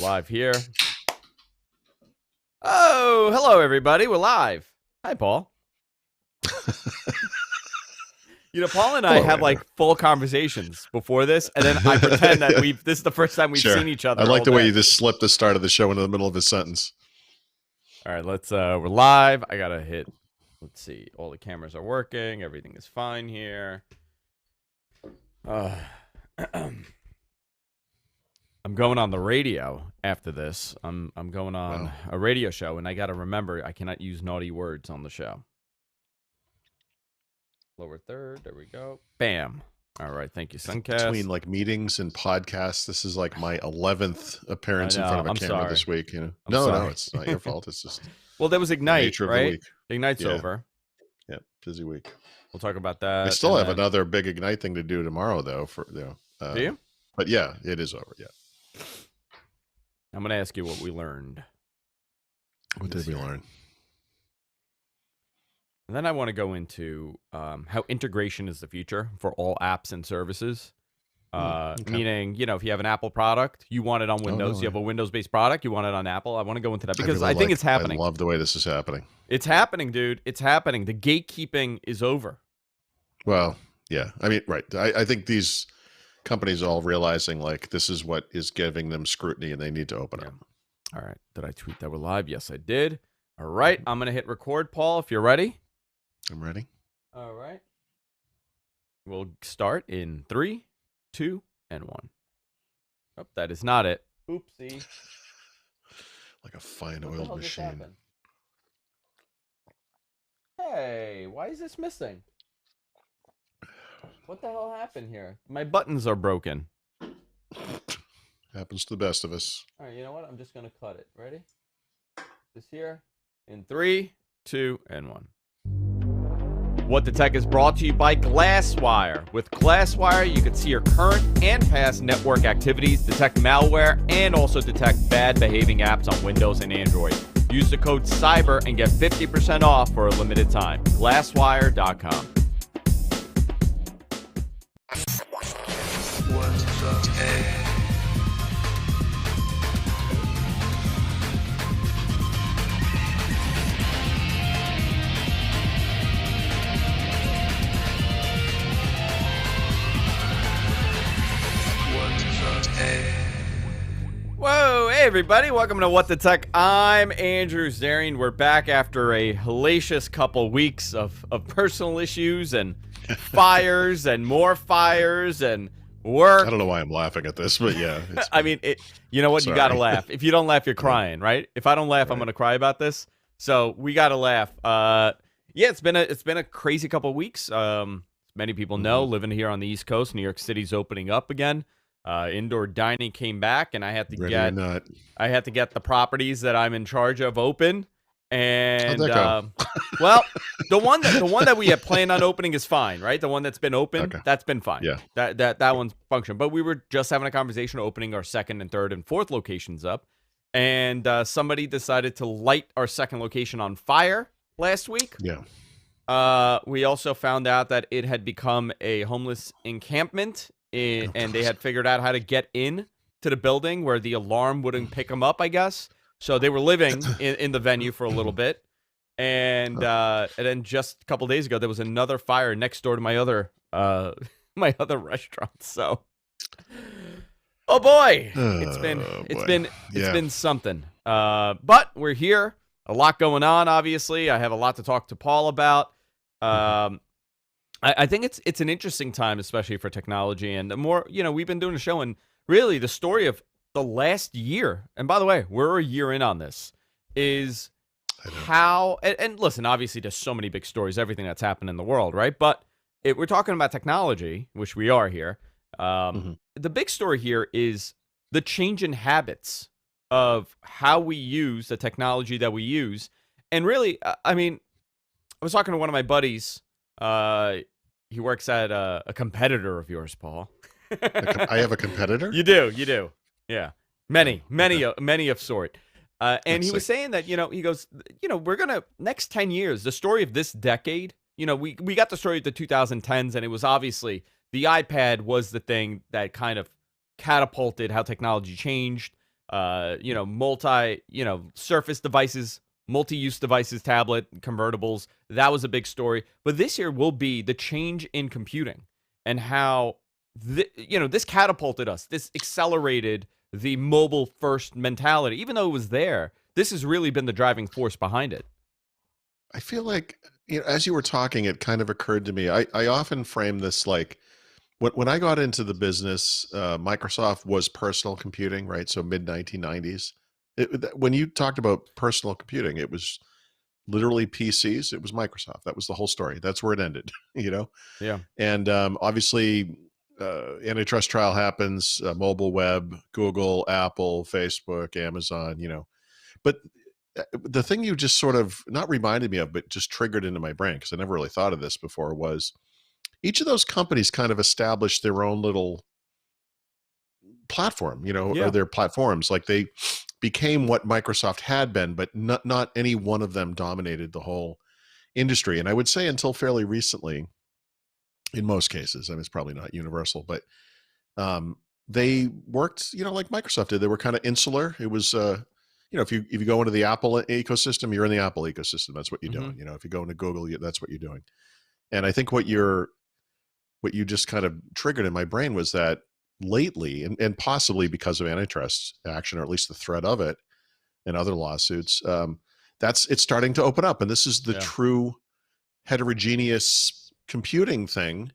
Live here. Oh, hello, everybody. We're live. Hi, Paul. Paul and I have like full conversations before this, and then I pretend that this is the first time we've seen each other. I like the way you just slipped the start of the show into the middle of a sentence. All right, we're live. I gotta hit, let's see, all the cameras are working. Everything is fine here. I'm going on the radio after this. I'm going on a radio show, and I got to remember I cannot use naughty words on the show. Lower third. There we go. Bam. All right. Thank you, Suncast. Between like meetings and podcasts, this is like my 11th appearance in front of a camera this week. No, it's not your fault. It's just there was Ignite, right? Ignite's over. Yeah, busy week. We'll talk about that. I still have another big Ignite thing to do tomorrow, though. Do you? But yeah, it is over. Yeah. I'm going to ask you what we learned. What did we learn? And then I want to go into how integration is the future for all apps and services. Meaning, if you have an Apple product, you want it on Windows. You have a Windows-based product, you want it on Apple. I want to go into that because I think it's happening. I love the way this is happening. It's happening, dude. It's happening. The gatekeeping is over. Well, yeah. I mean, right. I think these companies are all realizing like this is what is giving them scrutiny and they need to open up. All right. Did I tweet that we're live? Yes, I did. All right. I'm going to hit record, Paul, if you're ready. I'm ready. All right. We'll start in 3, 2, and 1. Oh, that is not it. Oopsie. Like a fine oiled machine. Hey, why is this missing? What the hell happened here? My buttons are broken. Happens to the best of us. All right, you know what? I'm just going to cut it. Ready? This here. In 3, 2, and 1. What the Tech is brought to you by Glasswire. With Glasswire, you can see your current and past network activities, detect malware, and also detect bad behaving apps on Windows and Android. Use the code CYBER and get 50% off for a limited time. Glasswire.com. What's up, hey? Whoa, hey everybody, welcome to What the Tech. I'm Andrew Zarian. We're back after a hellacious couple weeks of personal issues and fires and more fires and work. I don't know why I'm laughing at this, but yeah. I mean, you know what? Sorry. You gotta laugh. If you don't laugh, you're crying, right? If I don't laugh, I'm gonna cry about this. So we gotta laugh. Yeah, it's been a crazy couple weeks. Many people know, living here on the East Coast, New York City's opening up again. Indoor dining came back, and I had to get the properties that I'm in charge of open. And well, the one that we have planned on opening is fine, right? The one that's been open, that's been fine. Yeah, that one's functioned. But we were just having a conversation opening our second and third and fourth locations up, and somebody decided to light our second location on fire last week. Yeah. We also found out that it had become a homeless encampment. And they had figured out how to get in to the building where the alarm wouldn't pick them up, I guess. So they were living in the venue for a little bit. And then just a couple days ago, there was another fire next door to my other restaurant. So, oh boy, it's been something. But we're here. A lot going on, obviously. I have a lot to talk to Paul about. I think it's an interesting time, especially for technology. And the more, we've been doing a show, and really the story of the last year, and by the way, we're a year in on this, is how, and listen, obviously there's so many big stories, everything that's happened in the world, right? But we're talking about technology, which we are here. The big story here is the change in habits of how we use the technology that we use. And really, I mean, I was talking to one of my buddies. He works at a competitor of yours, Paul. I have a competitor? You do. Yeah. Many of sort. And he was saying that, he goes, we're going to, next 10 years, the story of this decade, we got the story of the 2010s, and it was obviously the iPad was the thing that kind of catapulted how technology changed. multi, Surface devices, multi-use devices, tablet, convertibles. That was a big story. But this year will be the change in computing and how, this catapulted us. This accelerated the mobile first mentality. Even though it was there, this has really been the driving force behind it. I feel like, as you were talking, it kind of occurred to me. I often frame this like when I got into the business, Microsoft was personal computing, right? So mid 1990s. When you talked about personal computing, it was literally PCs. It was Microsoft. That was the whole story. That's where it ended, Yeah. And obviously, antitrust trial happens, mobile web, Google, Apple, Facebook, Amazon, But the thing you just sort of not reminded me of, but just triggered into my brain, because I never really thought of this before, was each of those companies kind of established their own little platform, or Yeah. their platforms. Like they became what Microsoft had been, but not any one of them dominated the whole industry. And I would say until fairly recently, in most cases, I mean, it's probably not universal, but they worked, like Microsoft did. They were kind of insular. It was, if you go into the Apple ecosystem, you're in the Apple ecosystem. That's what you're doing. If you go into Google, that's what you're doing. And I think what you just kind of triggered in my brain was that lately, and possibly because of antitrust action, or at least the threat of it and other lawsuits, it's starting to open up. And this is the true heterogeneous computing thing.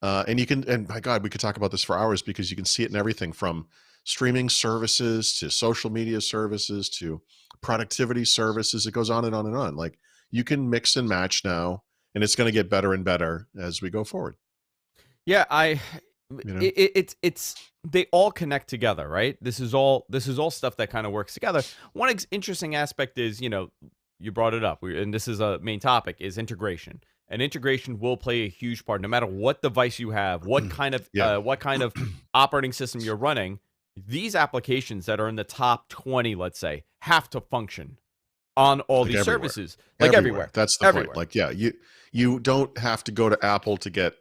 And my God, we could talk about this for hours, because you can see it in everything from streaming services to social media services to productivity services. It goes on and on and on. Like you can mix and match now, and it's going to get better and better as we go forward. Yeah, it's they all connect together, right? This is all stuff that kind of works together. One interesting aspect is, you brought it up, and this is a main topic, is integration. And integration will play a huge part, no matter what device you have, what kind of operating system you're running. These applications that are in the top 20, let's say, have to function on all these everywhere. services, like everywhere. That's the point. Like, you don't have to go to Apple to get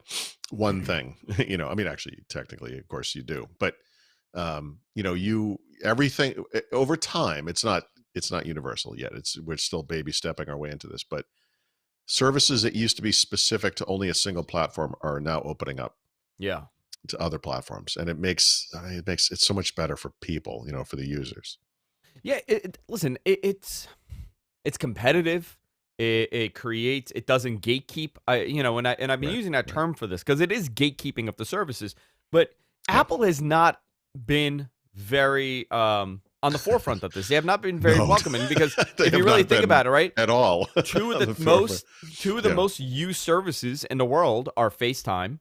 one thing. I mean, actually, technically, of course, you do, but everything over time. It's not universal yet. We're still baby stepping our way into this, but services that used to be specific to only a single platform are now opening up. Yeah. To other platforms, and it makes it so much better for people, for the users. Yeah, listen, it's competitive. It doesn't gatekeep. And I've been using that term for this because it is gatekeeping of the services. But Apple has not been very on the forefront of this. They have not been very welcoming, because if you really think about it, right, at all, two of the most used services in the world are FaceTime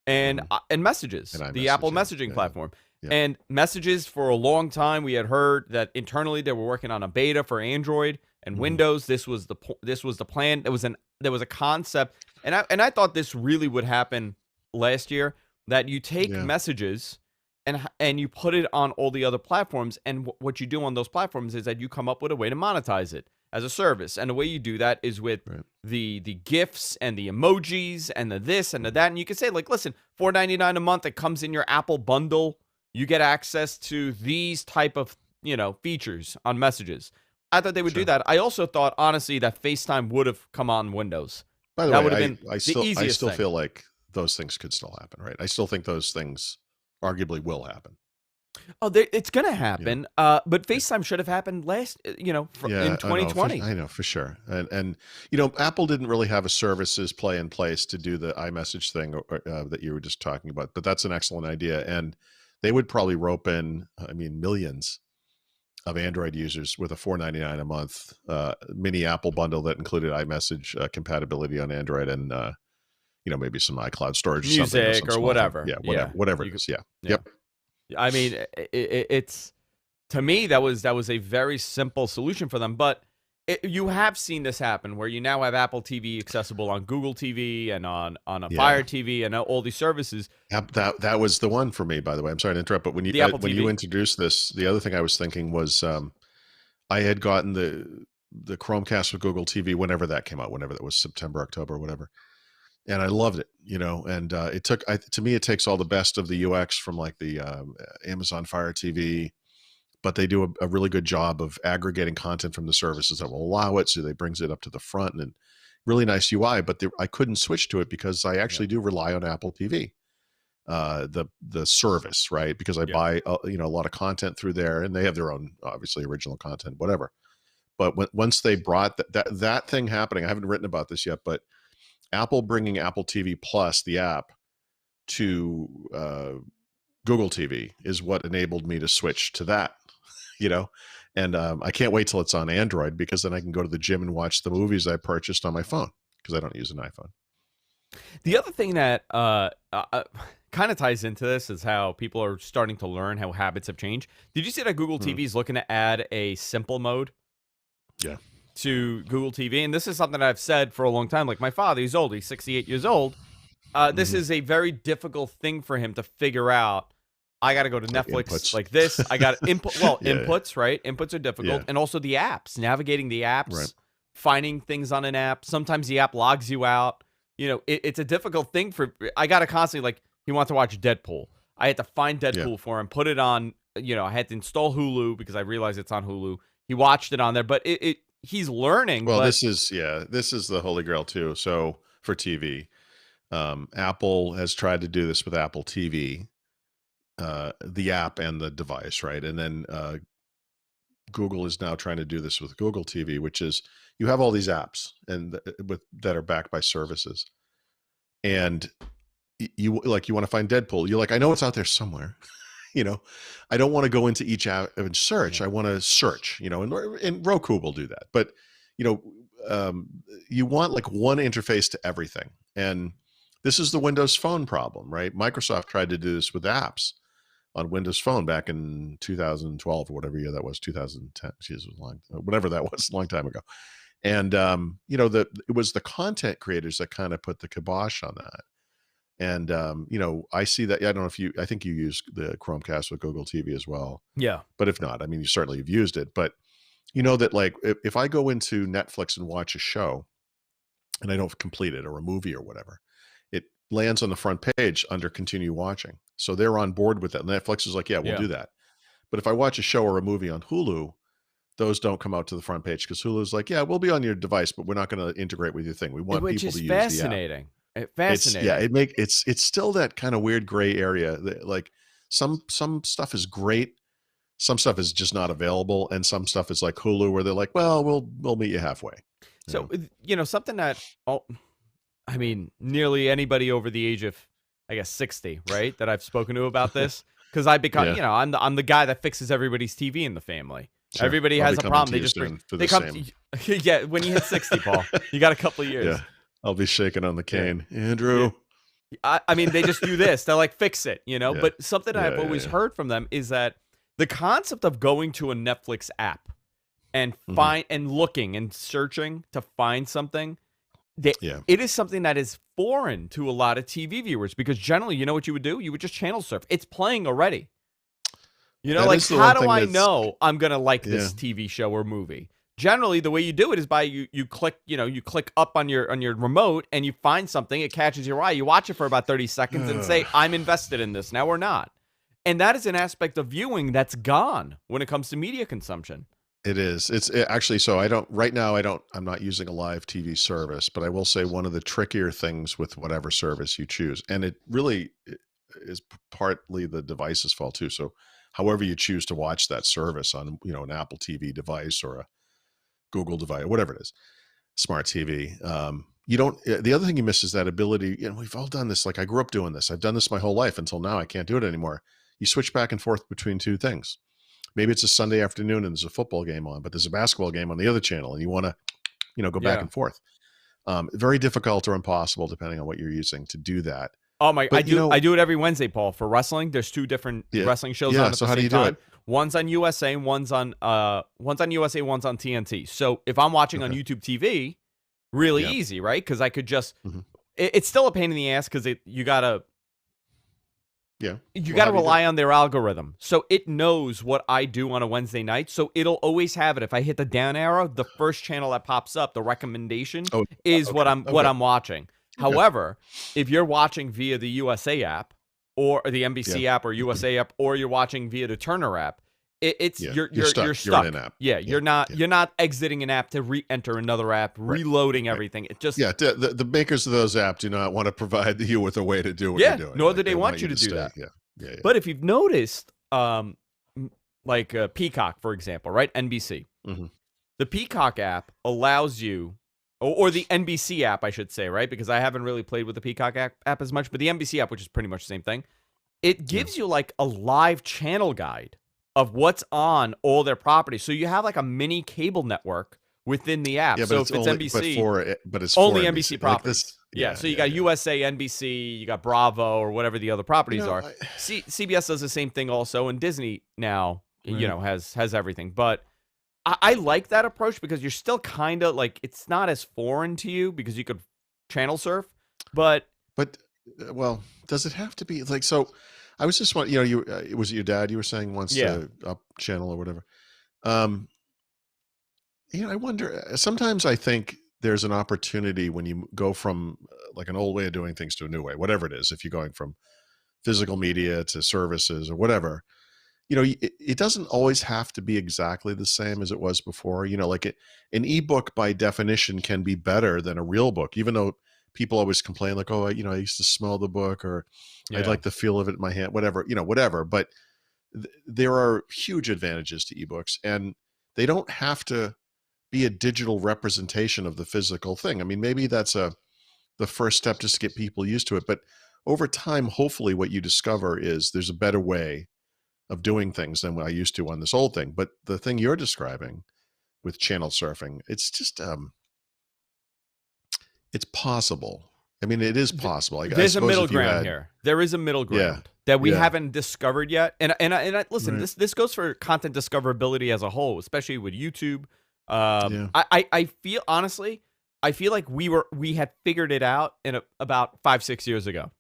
and Messages, the Apple messaging platform. Yeah. And Messages, for a long time, we had heard that internally they were working on a beta for Android and Windows. This was the plan. There was a concept, and I thought this really would happen last year, that you take Messages and you put it on all the other platforms, and what you do on those platforms is that you come up with a way to monetize it as a service. And the way you do that is with the GIFs and the emojis and the this and the that. And you can say, like, listen, $4.99 a month, it comes in your Apple bundle. You get access to these type of, features on Messages. I thought they would do that. I also thought, honestly, that FaceTime would have come on Windows. By the that way, would have been I the easiest still thing. feel like those things could still happen, right? I still think those things arguably will happen. Oh, it's going to happen. But FaceTime should have happened in 2020. I know for sure. And Apple didn't really have a services play in place to do the iMessage thing that you were just talking about. But that's an excellent idea. And they would probably rope in, millions of Android users with a $4.99 a month mini Apple bundle that included iMessage compatibility on Android and maybe some iCloud storage, music or whatever. Whatever it is. Yeah. Yep. I mean, it's, to me, that was a very simple solution for them. But you have seen this happen, where you now have Apple TV accessible on Google TV and on a Fire TV and all these services. That was the one for me, by the way. I'm sorry to interrupt, but when you introduced this, the other thing I was thinking was I had gotten the Chromecast with Google TV whenever that came out, whenever that was, September, October, whatever. And I loved it, and to me, it takes all the best of the UX from like the Amazon Fire TV, but they do a really good job of aggregating content from the services that will allow it. So they brings it up to the front and really nice UI, but I couldn't switch to it because I actually do rely on Apple TV, the service, right? Because I buy a lot of content through there, and they have their own obviously original content, whatever. But once they brought that thing happening, I haven't written about this yet, but Apple bringing Apple TV Plus, the app, to Google TV is what enabled me to switch to that, and I can't wait till it's on Android, because then I can go to the gym and watch the movies I purchased on my phone, because I don't use an iPhone. The other thing that kind of ties into this is how people are starting to learn how habits have changed. Did you see that Google TV is looking to add a simple mode? Yeah. To Google TV, and this is something I've said for a long time. Like my father, he's old, he's 68 years old. This is a very difficult thing for him to figure out. I got to go to Netflix like this. I got input. Well, inputs, right? Inputs are difficult, and also the apps, navigating the apps, finding things on an app. Sometimes the app logs you out. It's a difficult thing for. I got to constantly, like, he wants to watch Deadpool. I had to find Deadpool for him, put it on. I had to install Hulu because I realized it's on Hulu. He watched it on there, but he's learning. Well, this is the holy grail too. So for TV, Apple has tried to do this with Apple TV, the app and the device, right? And then Google is now trying to do this with Google TV, which is you have all these apps and that are backed by services, and you want to find Deadpool. You're like, I know it's out there somewhere. I don't want to go into each app and search. I want to search, and Roku will do that. But, you want like one interface to everything. And this is the Windows Phone problem, right? Microsoft tried to do this with apps on Windows Phone back in 2012 or whatever year that was, 2010. Jeez, whatever that was, a long time ago. And, it was the content creators that kind of put the kibosh on that. And, I see that. I don't know I think you use the Chromecast with Google TV as well. Yeah. But if not, I mean, you certainly have used it. But that, like, if I go into Netflix and watch a show and I don't complete it, or a movie or whatever, it lands on the front page under continue watching. So they're on board with that. Netflix is like, yeah, we'll do that. But if I watch a show or a movie on Hulu, those don't come out to the front page, because Hulu's like, yeah, we'll be on your device, but we're not going to integrate with your thing. We want people to use fascinating. the app. Fascinating. It's still that kind of weird gray area that, like, some stuff is great, some stuff is just not available, and some stuff is like Hulu, where they're like, well, we'll meet you halfway. So something that nearly anybody over the age of, I guess, 60, right, that I've spoken to about this, because I become I'm the guy that fixes everybody's TV in the family. Sure. Everybody has a problem. They come to, when you hit 60, Paul, you got a couple of years. Yeah. I'll be shaking on the cane. Andrew. They just do this. They're like, fix it, But something I've always heard from them is that the concept of going to a Netflix app and and looking and searching to find something, it is something that is foreign to a lot of TV viewers, because generally, you know what you would do? You would just channel surf. It's playing already. Like, how do I know I'm going to like this TV show or movie? Generally, the way you do it is by you click, you click up on your remote and you find something, it catches your eye, you watch it for about 30 seconds and say, I'm invested in this now or not. And that is an aspect of viewing that's gone when it comes to media consumption. It is. It's actually, so I'm not using a live TV service, but I will say one of the trickier things with whatever service you choose, and it really is partly the device's fault too. So however you choose to watch that service on, an Apple TV device or a Google device, whatever it is, smart TV. The other thing you miss is that ability. We've all done this. Like, I grew up doing this. I've done this my whole life until now. I can't do it anymore. You switch back and forth between two things. Maybe it's a Sunday afternoon and there's a football game on, but there's a basketball game on the other channel, and you want to, go back and forth. Very difficult or impossible, depending on what you're using, to do that. Oh my! But, I do it every Wednesday, Paul, for wrestling. There's two different wrestling shows on at the same time. One's on USA, and one's on USA, one's on TNT. So if I'm watching on YouTube TV, really easy, right? Because I could just. It's still a pain in the ass because you gotta rely on their algorithm. So it knows what I do on a Wednesday night. So it'll always have it. If I hit the down arrow, the first channel that pops up, the recommendation is what I'm watching. However, if you're watching via the USA app or the NBC app or USA app, or you're watching via the Turner app, It's Yeah, you're you're stuck. in an app. Yeah, Yeah, yeah. you're not exiting an app to re-enter another app, Right, reloading right. everything. It just Yeah, the makers of those apps do not want to provide you with a way to do what you're yeah, doing. nor do Like they they want want you you to to do stay. that. Yeah, yeah, yeah. But if you've noticed, like Peacock, for example, right? NBC. Hmm. The Peacock app allows you, or the NBC app, I should say, right? Because I haven't really played with the Peacock app as much, but the NBC app, which is pretty much the same thing, it Yeah. gives you like a live channel guide of what's on all their properties. So you have like a mini cable network within the app. Yeah, but So it's if it's only NBC, but it's only for NBC NBC. Like properties. this. Yeah, Yeah, so you yeah, got yeah. USA, NBC, you got Bravo, or whatever the other properties are. I, CBS does the same thing also, and Disney now, right. has everything. But I like that approach because you're still kind of like, it's not as foreign to you because you could channel surf, but But well, does it have to be like so? I was just wondering, you was it your dad you were saying wants yeah, to up channel or whatever. Um, I wonder. Sometimes I think there's an opportunity when you go from like an old way of doing things to a new way, whatever it is. If you're going from physical media to services or whatever, it doesn't always have to be exactly the same as it was before. Like an ebook by definition can be better than a real book, even though people always complain like, oh, I used to smell the book or I'd yeah. like the feel of it in my hand, whatever. But there are huge advantages to ebooks, and they don't have to be a digital representation of the physical thing. I mean, maybe that's the first step just to get people used to it. But over time, hopefully what you discover is there's a better way of doing things than what I used to on this old thing. But the thing you're describing with channel surfing, it's just it's possible. I mean, it is possible. I There's a suppose middle if you ground had, here. There is a middle yeah, ground that we yeah, haven't discovered yet. And listen, right, this goes for content discoverability as a whole, especially with YouTube. yeah, I feel honestly, I feel like we had figured it out about 5-6 years ago,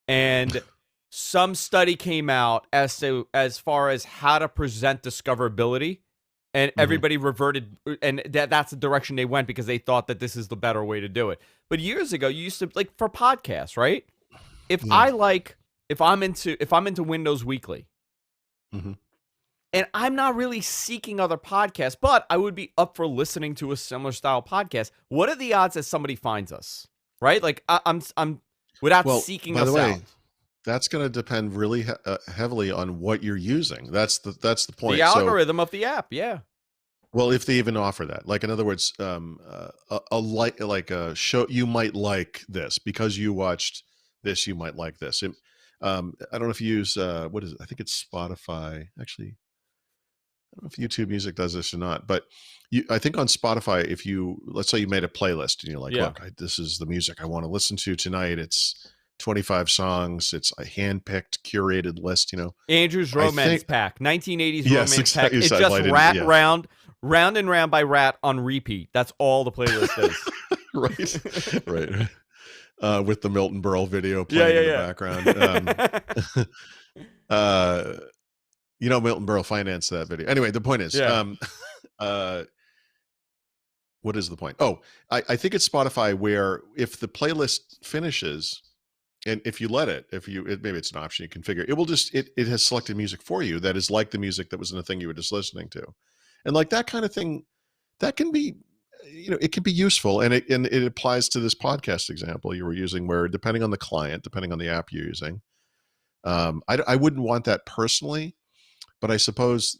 and some study came out as far as how to present discoverability, and hmm, everybody reverted, and that's the direction they went because they thought that this is the better way to do it. But years ago, you used to, like, for podcasts, right? If yeah, I like if I'm into Windows Weekly, hmm, and I'm not really seeking other podcasts, but I would be up for listening to a similar style podcast. What are the odds that somebody finds us? Right? Like I'm without Well, seeking by the us way, out. that's going to depend really heavily on what you're using. That's the The point. So, algorithm of the app, yeah. well, if they even offer that, like in other words, like a show, you might like this because you watched this, you might like this. I don't know if you use what is it? I think it's Spotify. Actually, I don't know if YouTube Music does this or not, but I think on Spotify, if let's say you made a playlist and you're like, Yeah. look, this is the music I want to listen to tonight. It's 25 songs. It's a hand-picked, curated list. Andrew's I Romance think, Pack, 1980s yes, Romance Pack. exactly. It's Well, just I didn't, rat yeah, round and round by rat on repeat. That's all the playlist right, is. right. With the Milton Berle video Yeah, playing in the yeah, background. Uh, Milton Berle financed that video. Anyway, the point is, yeah. uh, what is the point? Oh, I think it's Spotify where if the playlist finishes, and if you let maybe it's an option you configure, it will just it has selected music for you that is like the music that was in the thing you were just listening to, and like that kind of thing, that can be, it can be useful, and it applies to this podcast example you were using, where depending on the client, depending on the app you're using, I wouldn't want that personally, but I suppose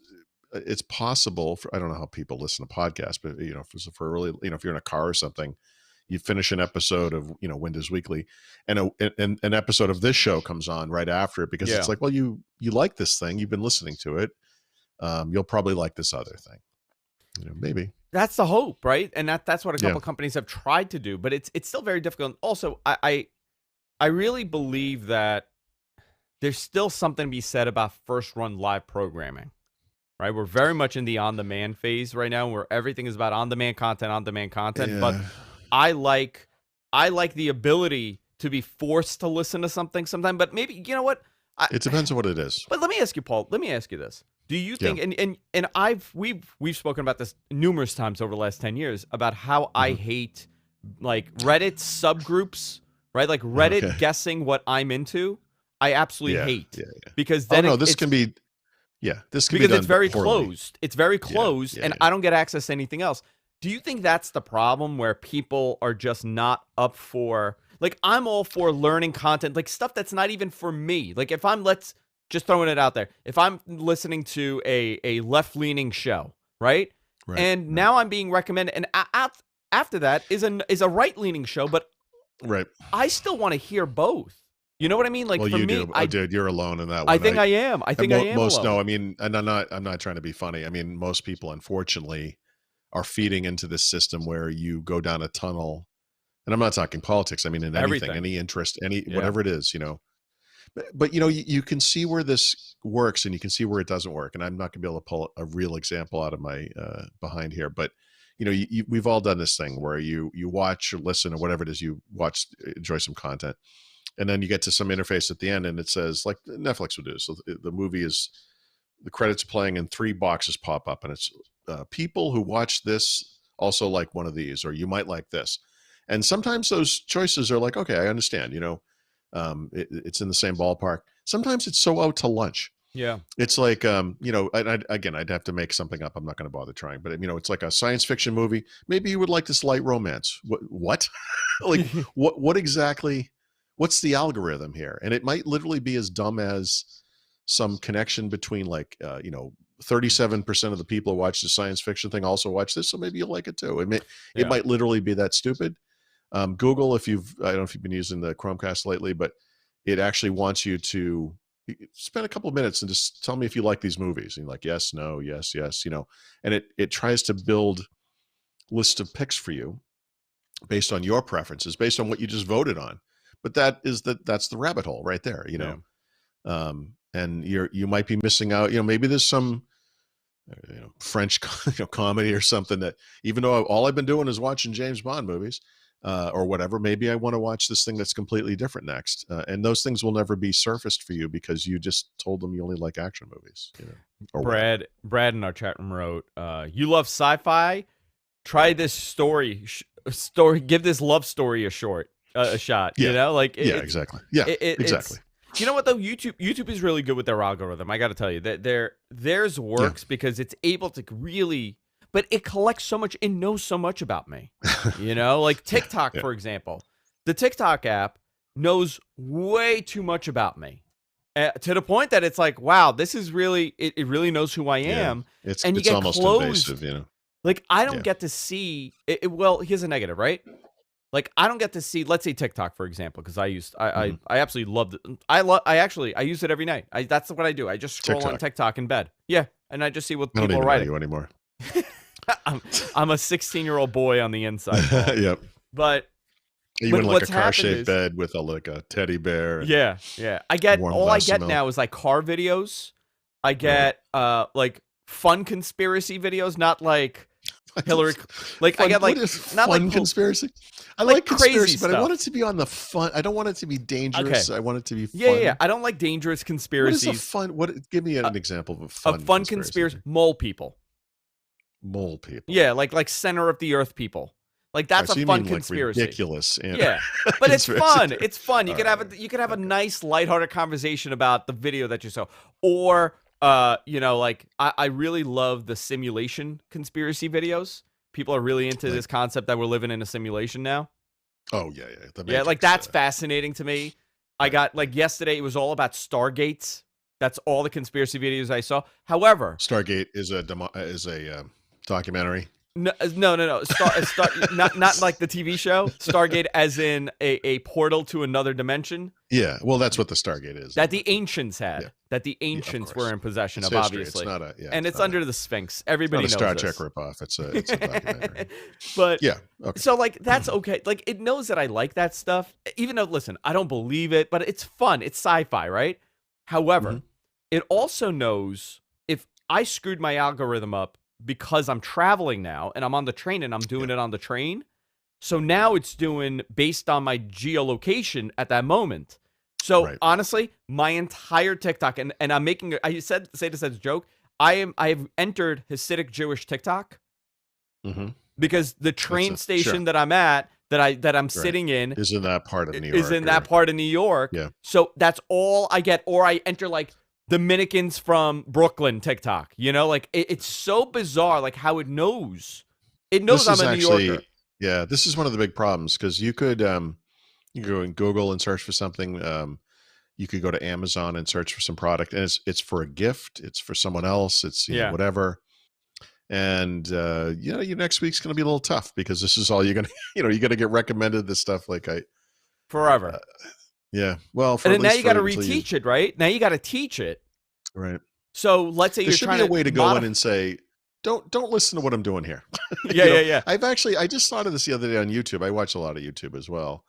it's possible I don't know how people listen to podcasts, but for really, if you're in a car or something, you finish an episode of Windows Weekly, and an episode of this show comes on right after it, because it's Yeah. like, well, you like this thing, you've been listening to it, you'll probably like this other thing, maybe. That's the hope, right? And that's what a Yeah. couple companies have tried to do, but it's still very difficult. Also, I really believe that there's still something to be said about first run live programming. Right? We're very much in the on-demand phase right now, where everything is about on-demand content. But Yeah. I like the ability to be forced to listen to something sometime. But maybe, you know what? It depends on what it is. But let me ask you, Paul. Let me ask you this: do you Yeah. think? And we've spoken about this numerous times over the last 10 years about how I Mhm. hate, like, Reddit subgroups, right? Like Reddit Okay. guessing what I'm into. I absolutely Yeah. hate, Yeah. because Oh then no, it's this can be Yeah, this can be because done it's very poorly. closed. It's very closed, and I don't get access to anything else. Do you think that's the problem, where people are just not up for, like, I'm all for learning content, like stuff that's not even for me. Like if I'm, let's just throwing it out there, if I'm listening to a left-leaning show, right? Right. And now I'm being recommended, and after that is a right-leaning show, but Right. I still want to hear both. You know what I mean? Like, Well, for you me, do. Dude, you're alone in that one. I think I am. I think I am most alone. no. I mean, and I'm not trying to be funny. I mean, most people, unfortunately, are feeding into this system where you go down a tunnel. And I'm not talking politics. I mean, in anything, Everything. any interest, any Yeah. whatever it is, But you can see where this works, and you can see where it doesn't work. And I'm not going to be able to pull a real example out of my behind here, but we've all done this thing where you watch or listen or whatever it is you watch, enjoy some content, and then you get to some interface at the end, and it says, like Netflix would do. So the movie is, the credits are playing, and 3 boxes pop up, and it's people who watch this also like one of these, or you might like this. And sometimes those choices are like, okay, I understand. It's in the same ballpark. Sometimes it's so out to lunch. Yeah. It's like, again, I'd have to make something up. I'm not going to bother trying, but it's like a science fiction movie. Maybe you would like this light romance. What? Like what exactly? What's the algorithm here? And it might literally be as dumb as some connection between 37% of the people who watch the science fiction thing also watch this. So maybe you'll like it too. It might literally be that stupid. Google, I don't know if you've been using the Chromecast lately, but it actually wants you to spend a couple of minutes and just tell me if you like these movies. And you're like, yes, no, yes, and it tries to build list of picks for you based on your preferences, based on what you just voted on. But that's the rabbit hole right there, and you might be missing out. Maybe there's some French comedy or something that, even though all I've been doing is watching James Bond movies or whatever, maybe I want to watch this thing that's completely different next. And those things will never be surfaced for you because you just told them you only like action movies. Brad in our chat room wrote, you love sci-fi? Try this story. Give this love story a shot. Yeah. Exactly. Yeah, exactly. You know what though? YouTube is really good with their algorithm. I got to tell you that theirs works because it's able to really, but it collects so much. It knows so much about me. Like TikTok, for example. The TikTok app knows way too much about me, to the point that it's like, wow, this is really it really knows who I am. It's get almost closed. invasive, Like I don't get to see it. Well, here's a negative, right? Like I don't get to see, let's say TikTok, for example, because I absolutely loved it. I use it every night. That's what I do. I just scroll on TikTok in bed. Yeah, and I just see what people are writing. I don't even know you anymore. I'm a 16-year-old boy on the inside. Yep. But you in like a car-shaped bed with a teddy bear. Yeah. I get now is like car videos. I get like fun conspiracy videos, not like Hillary, like fun, I get like not fun like conspiracy. I like conspiracy, crazy but stuff. I want it to be on the fun. I don't want it to be dangerous. Okay. I want it to be fun. Yeah. I don't like dangerous conspiracies. What is a fun? Give me an example of a fun conspiracy. Mole people. Mole people. Yeah, like center of the earth people. Like that's a fun conspiracy. Like ridiculous. Yeah, but it's fun. It's fun. You could have a nice, lighthearted conversation about the video that you saw, or like I really love the simulation conspiracy videos. People are really into this concept that we're living in a simulation now. Oh yeah. Yeah, like that's fascinating to me. I got like yesterday it was all about Stargates. That's all the conspiracy videos I saw. However, Stargate is a documentary. No. Not like the TV show. Stargate, as in a portal to another dimension. Yeah, well, that's what the Stargate is. That the ancients had. Yeah. That the ancients were in possession of, obviously. It's not and it's under the Sphinx. Everybody knows Star this. Trek ripoff. It's a documentary. But yeah, okay. So like that's okay. Like it knows that I like that stuff. Even though, listen, I don't believe it, but it's fun. It's sci-fi, right? However, it also knows if I screwed my algorithm up because I'm traveling now and I'm on the train and I'm doing it on the train. So now it's doing based on my geolocation at that moment. So honestly, my entire TikTok and I'm making say this as a joke. I have entered Hasidic Jewish TikTok because the train station that I'm at that I'm sitting in is in that part of New York. That part of New York. Yeah. So that's all I get, or I enter like Dominicans from Brooklyn TikTok. You know, like it's so bizarre, like how it knows. It knows This I'm is a New actually, Yorker. yeah, this is one of the big problems because you go in Google and search for something. You could go to Amazon and search for some product, and it's for a gift, it's for someone else, it's Yeah, whatever. And your next week's going to be a little tough because this is all you're going to you're going to get recommended this stuff like forever. yeah, well, And for at then now least you got to for until you reteach it, right? Now you got to teach it. right. So let's say There you're should be trying a to way to go in modify. and say, don't listen to what I'm doing here. Yeah, yeah, yeah. I just thought of this the other day on YouTube. I watch a lot of YouTube as well.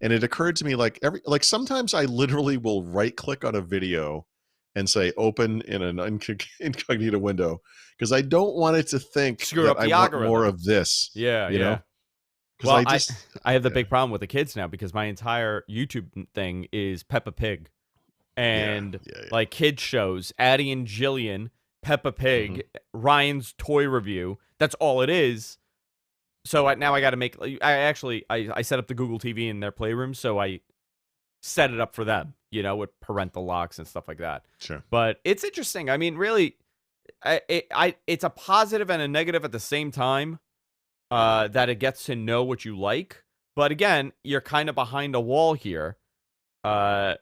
And it occurred to me like sometimes I literally will right click on a video and say open in an incognito window because I don't want it to think Screw that up I the want more algorithm. of this, Yeah, you yeah. know? Because Well, I I just I have the yeah, big problem with the kids now because my entire YouTube thing is Peppa Pig yeah, and yeah, like kids shows, Addie and Jillian, Peppa yeah. Pig, Ryan's toy review. That's all it is. So now I got to make. I set up the Google TV in their playroom, so I set it up for them. You know, with parental locks and stuff like that. Sure. But it's interesting. I mean, really, it's a positive and a negative at the same time. That it gets to know what you like. But again, you're kind of behind a wall here. That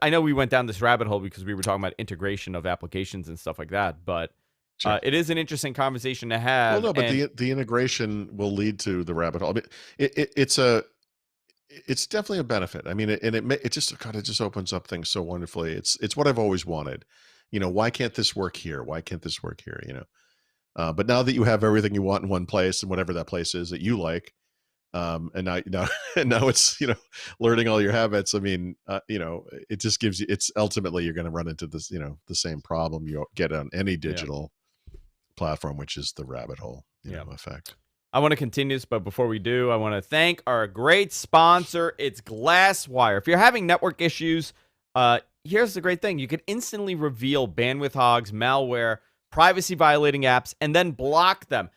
I know we went down this rabbit hole because we were talking about integration of applications and stuff like that. But Sure. it is an interesting conversation to Well, have. no, but And the integration will lead to the rabbit hole. I mean, it's definitely a benefit. I mean, it just kind of just opens up things so wonderfully. It's what I've always wanted. Why can't this work here? Why can't this work here? But now that you have everything you want in one place and whatever that place is that you like, and now and now it's learning all your habits. I mean, it just gives you. It's ultimately you're going to run into this the same problem you get on any yeah, digital platform, which is the rabbit hole yeah. effect. I want to continue this, but before we do, I want to thank our great sponsor. It's Glasswire. If you're having network issues, here's the great thing. You can instantly reveal bandwidth hogs, malware, privacy violating apps, and then block them.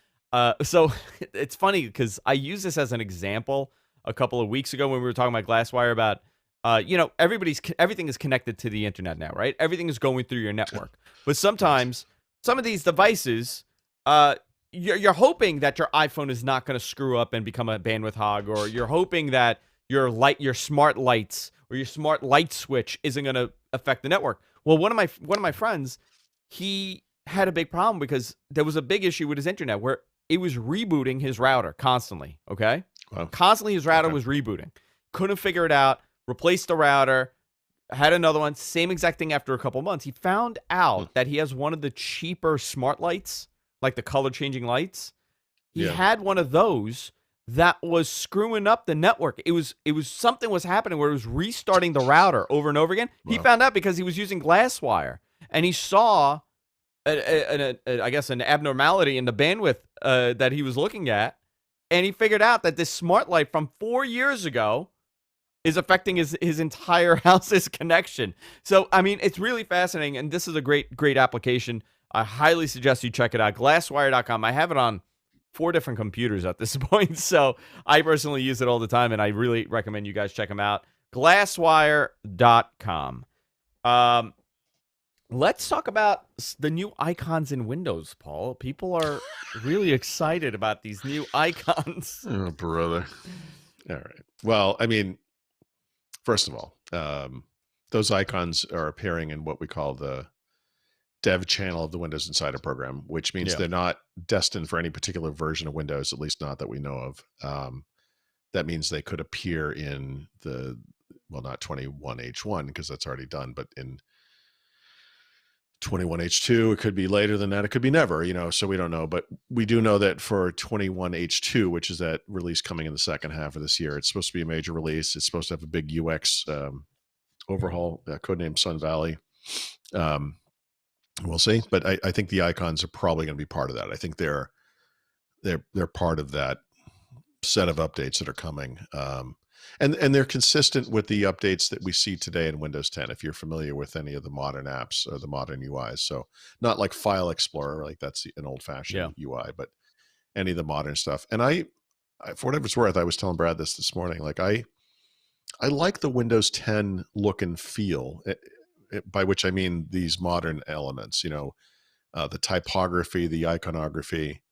So it's funny because I used this as an example a couple of weeks ago when we were talking about Glasswire about, everything is connected to the internet now, right? Everything is going through your network. But sometimes some of these devices, you're hoping that your iPhone is not going to screw up and become a bandwidth hog, or you're hoping that your smart lights or your smart light switch isn't going to affect the network. Well, one of my friends, he had a big problem because there was a big issue with his internet where it was rebooting his router constantly. Okay, Wow. constantly his router Okay. was rebooting. Couldn't figure it out. Replaced the router. Had another one. Same exact thing after a couple months. He found out that he has one of the cheaper smart lights, like the color changing lights. He Yeah. had one of those that was screwing up the network. It was something was happening where it was restarting the router over and over again. He Wow. found out because he was using Glasswire, and he saw I guess an abnormality in the bandwidth that he was looking at, and he figured out that this smart light from 4 years ago is affecting his entire house's connection. So, I mean, it's really fascinating, and this is a great application. I highly suggest you check it out. Glasswire.com. I have it on 4 different computers at this point, so I personally use it all the time, and I really recommend you guys check them out. Glasswire.com. Let's talk about the new icons in Windows, Paul. People are really excited about these new icons. Oh, brother. All right. Well, I mean, first of all, those icons are appearing in what we call the dev channel of the Windows Insider program, which means Yeah. they're not destined for any particular version of Windows, at least not that we know of. That means they could appear in not 21H1 because that's already done, but in 21H2, it could be later than that. It could be never, so we don't know. But we do know that for 21H2, which is that release coming in the second half of this year, it's supposed to be a major release. It's supposed to have a big UX overhaul, codenamed Sun Valley. We'll see. But I think the icons are probably going to be part of that. I think they're part of that set of updates that are coming. And they're consistent with the updates that we see today in Windows 10, if you're familiar with any of the modern apps or the modern UIs. So not like File Explorer, like that's an old-fashioned UI, but any of the modern stuff. And I for whatever it's worth, I was telling Brad this morning, like I like the Windows 10 look and feel. by which I mean these modern elements, the typography, the iconography,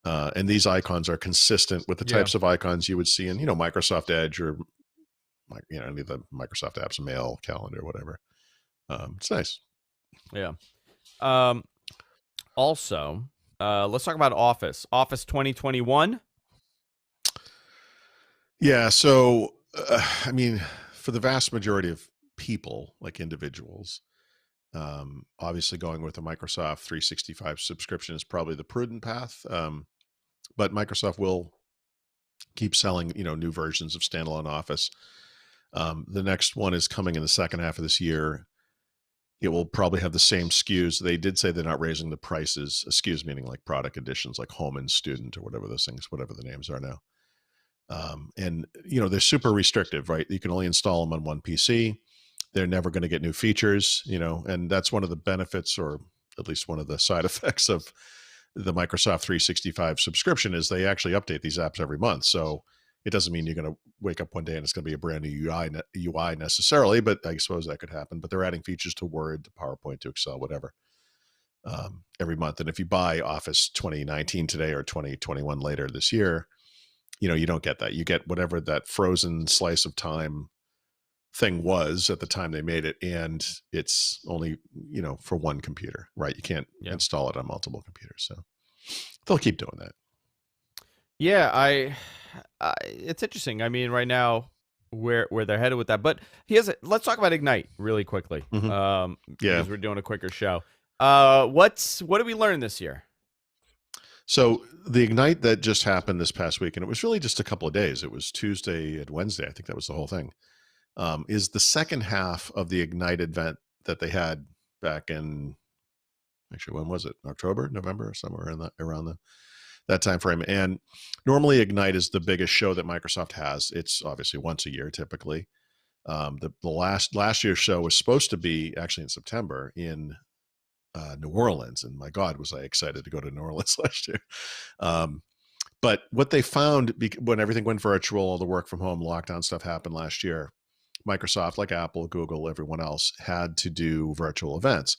and these icons are consistent with the Yeah. types of icons you would see in, Microsoft Edge or, any of the Microsoft apps, Mail, Calendar, whatever. It's nice. Yeah. Um, Also, let's talk about Office. Office 2021. Yeah. So, I mean, for the vast majority of people, like individuals, obviously going with a Microsoft 365 subscription is probably the prudent path. But Microsoft will keep selling, new versions of standalone Office. The next one is coming in the second half of this year. It will probably have the same SKUs. They did say they're not raising the prices. SKUs meaning like product editions, like Home and Student or whatever those things, whatever the names are now. And they're super restrictive, right? You can only install them on one PC. They're never going to get new features, and that's one of the benefits, or at least one of the side effects of the Microsoft 365 subscription is they actually update these apps every month. So it doesn't mean you're going to wake up one day and it's going to be a brand new UI necessarily, but I suppose that could happen. But they're adding features to Word, to PowerPoint, to Excel, whatever, every month. And if you buy Office 2019 today or 2021 later this year, you don't get that. You get whatever that frozen slice of time thing was at the time they made it, and it's only for one computer, right? You can't install it on multiple computers, so they'll keep doing that. Yeah, I it's interesting. I mean, right now where they're headed with that, but let's talk about Ignite really quickly. Because we're doing a quicker show. What did we learn this year? So the Ignite that just happened this past week, and it was really just a couple of days. It was Tuesday and Wednesday. I think that was the whole thing. Is the second half of the Ignite event that they had back in, actually, when was it? October, November, somewhere around that time frame. And normally Ignite is the biggest show that Microsoft has. It's obviously once a year, typically. The last year's show was supposed to be actually in September in New Orleans, and my God, was I excited to go to New Orleans last year. But what they found when everything went virtual, all the work from home, lockdown stuff happened last year, Microsoft, like Apple, Google, everyone else, had to do virtual events.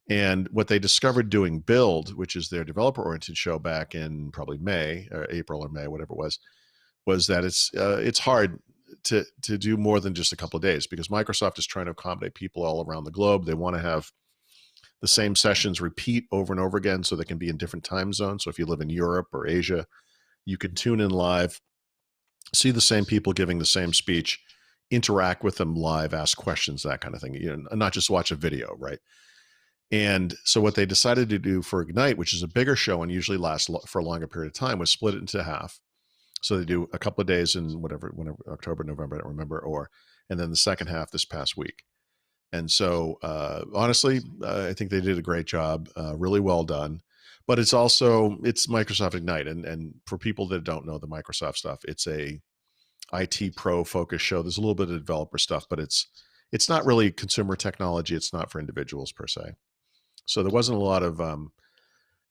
And what they discovered doing Build, which is their developer-oriented show back in probably May, or April or May, whatever it was that it's hard to do more than just a couple of days, because Microsoft is trying to accommodate people all around the globe. They want to have the same sessions repeat over and over again so they can be in different time zones. So if you live in Europe or Asia, you can tune in live, see the same people giving the same speech, interact with them live, ask questions, that kind of thing, not just watch a video, right? And so what they decided to do for Ignite, which is a bigger show and usually lasts for a longer period of time, was split it into half. So they do a couple of days in whenever October, November, I don't remember, and then the second half this past week. And so honestly, I think they did a great job, really well done. But it's Microsoft Ignite, and for people that don't know the Microsoft stuff, it's a IT pro focus show. There's a little bit of developer stuff, but it's not really consumer technology. It's not for individuals per se. So there wasn't a lot of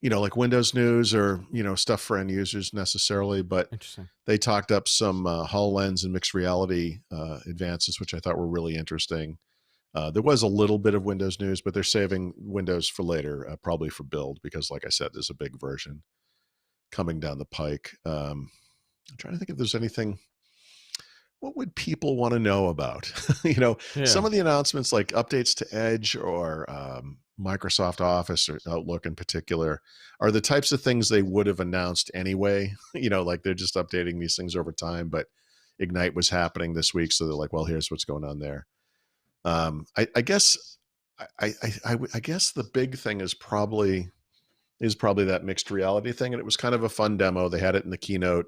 like Windows news or stuff for end users necessarily, but they talked up some HoloLens and mixed reality advances, which I thought were really interesting. There was a little bit of Windows news, but they're saving Windows for later, probably for Build, because like I said, there's a big version coming down the pike. I'm trying to think if there's anything. What would people want to know about? Some of the announcements, like updates to Edge or Microsoft Office or Outlook in particular, are the types of things they would have announced anyway. Like they're just updating these things over time, but Ignite was happening this week. So they're like, well, here's what's going on there. I guess the big thing is probably that mixed reality thing. And it was kind of a fun demo. They had it in the keynote.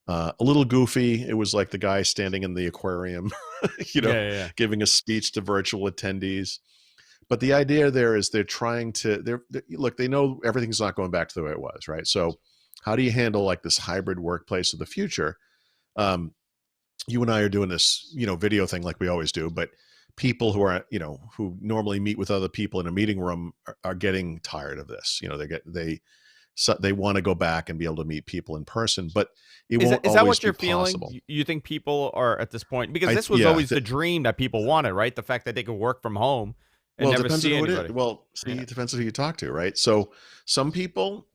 A little goofy. It was like the guy standing in the aquarium, giving a speech to virtual attendees. But the idea there is they're trying to, look, they know everything's not going back to the way it was, right? So how do you handle like this hybrid workplace of the future? You and I are doing this, video thing like we always do, but people who are, who normally meet with other people in a meeting room are getting tired of this. So they want to go back and be able to meet people in person, but it Is won't is that always what be you're feeling? possible. You think people are at this point, because this was Yeah. always the dream that people wanted, right? The fact that they could work from home and Well, it never depends on see who it is. anybody. Well, see, Yeah. it depends on who you talk to, right? So some people,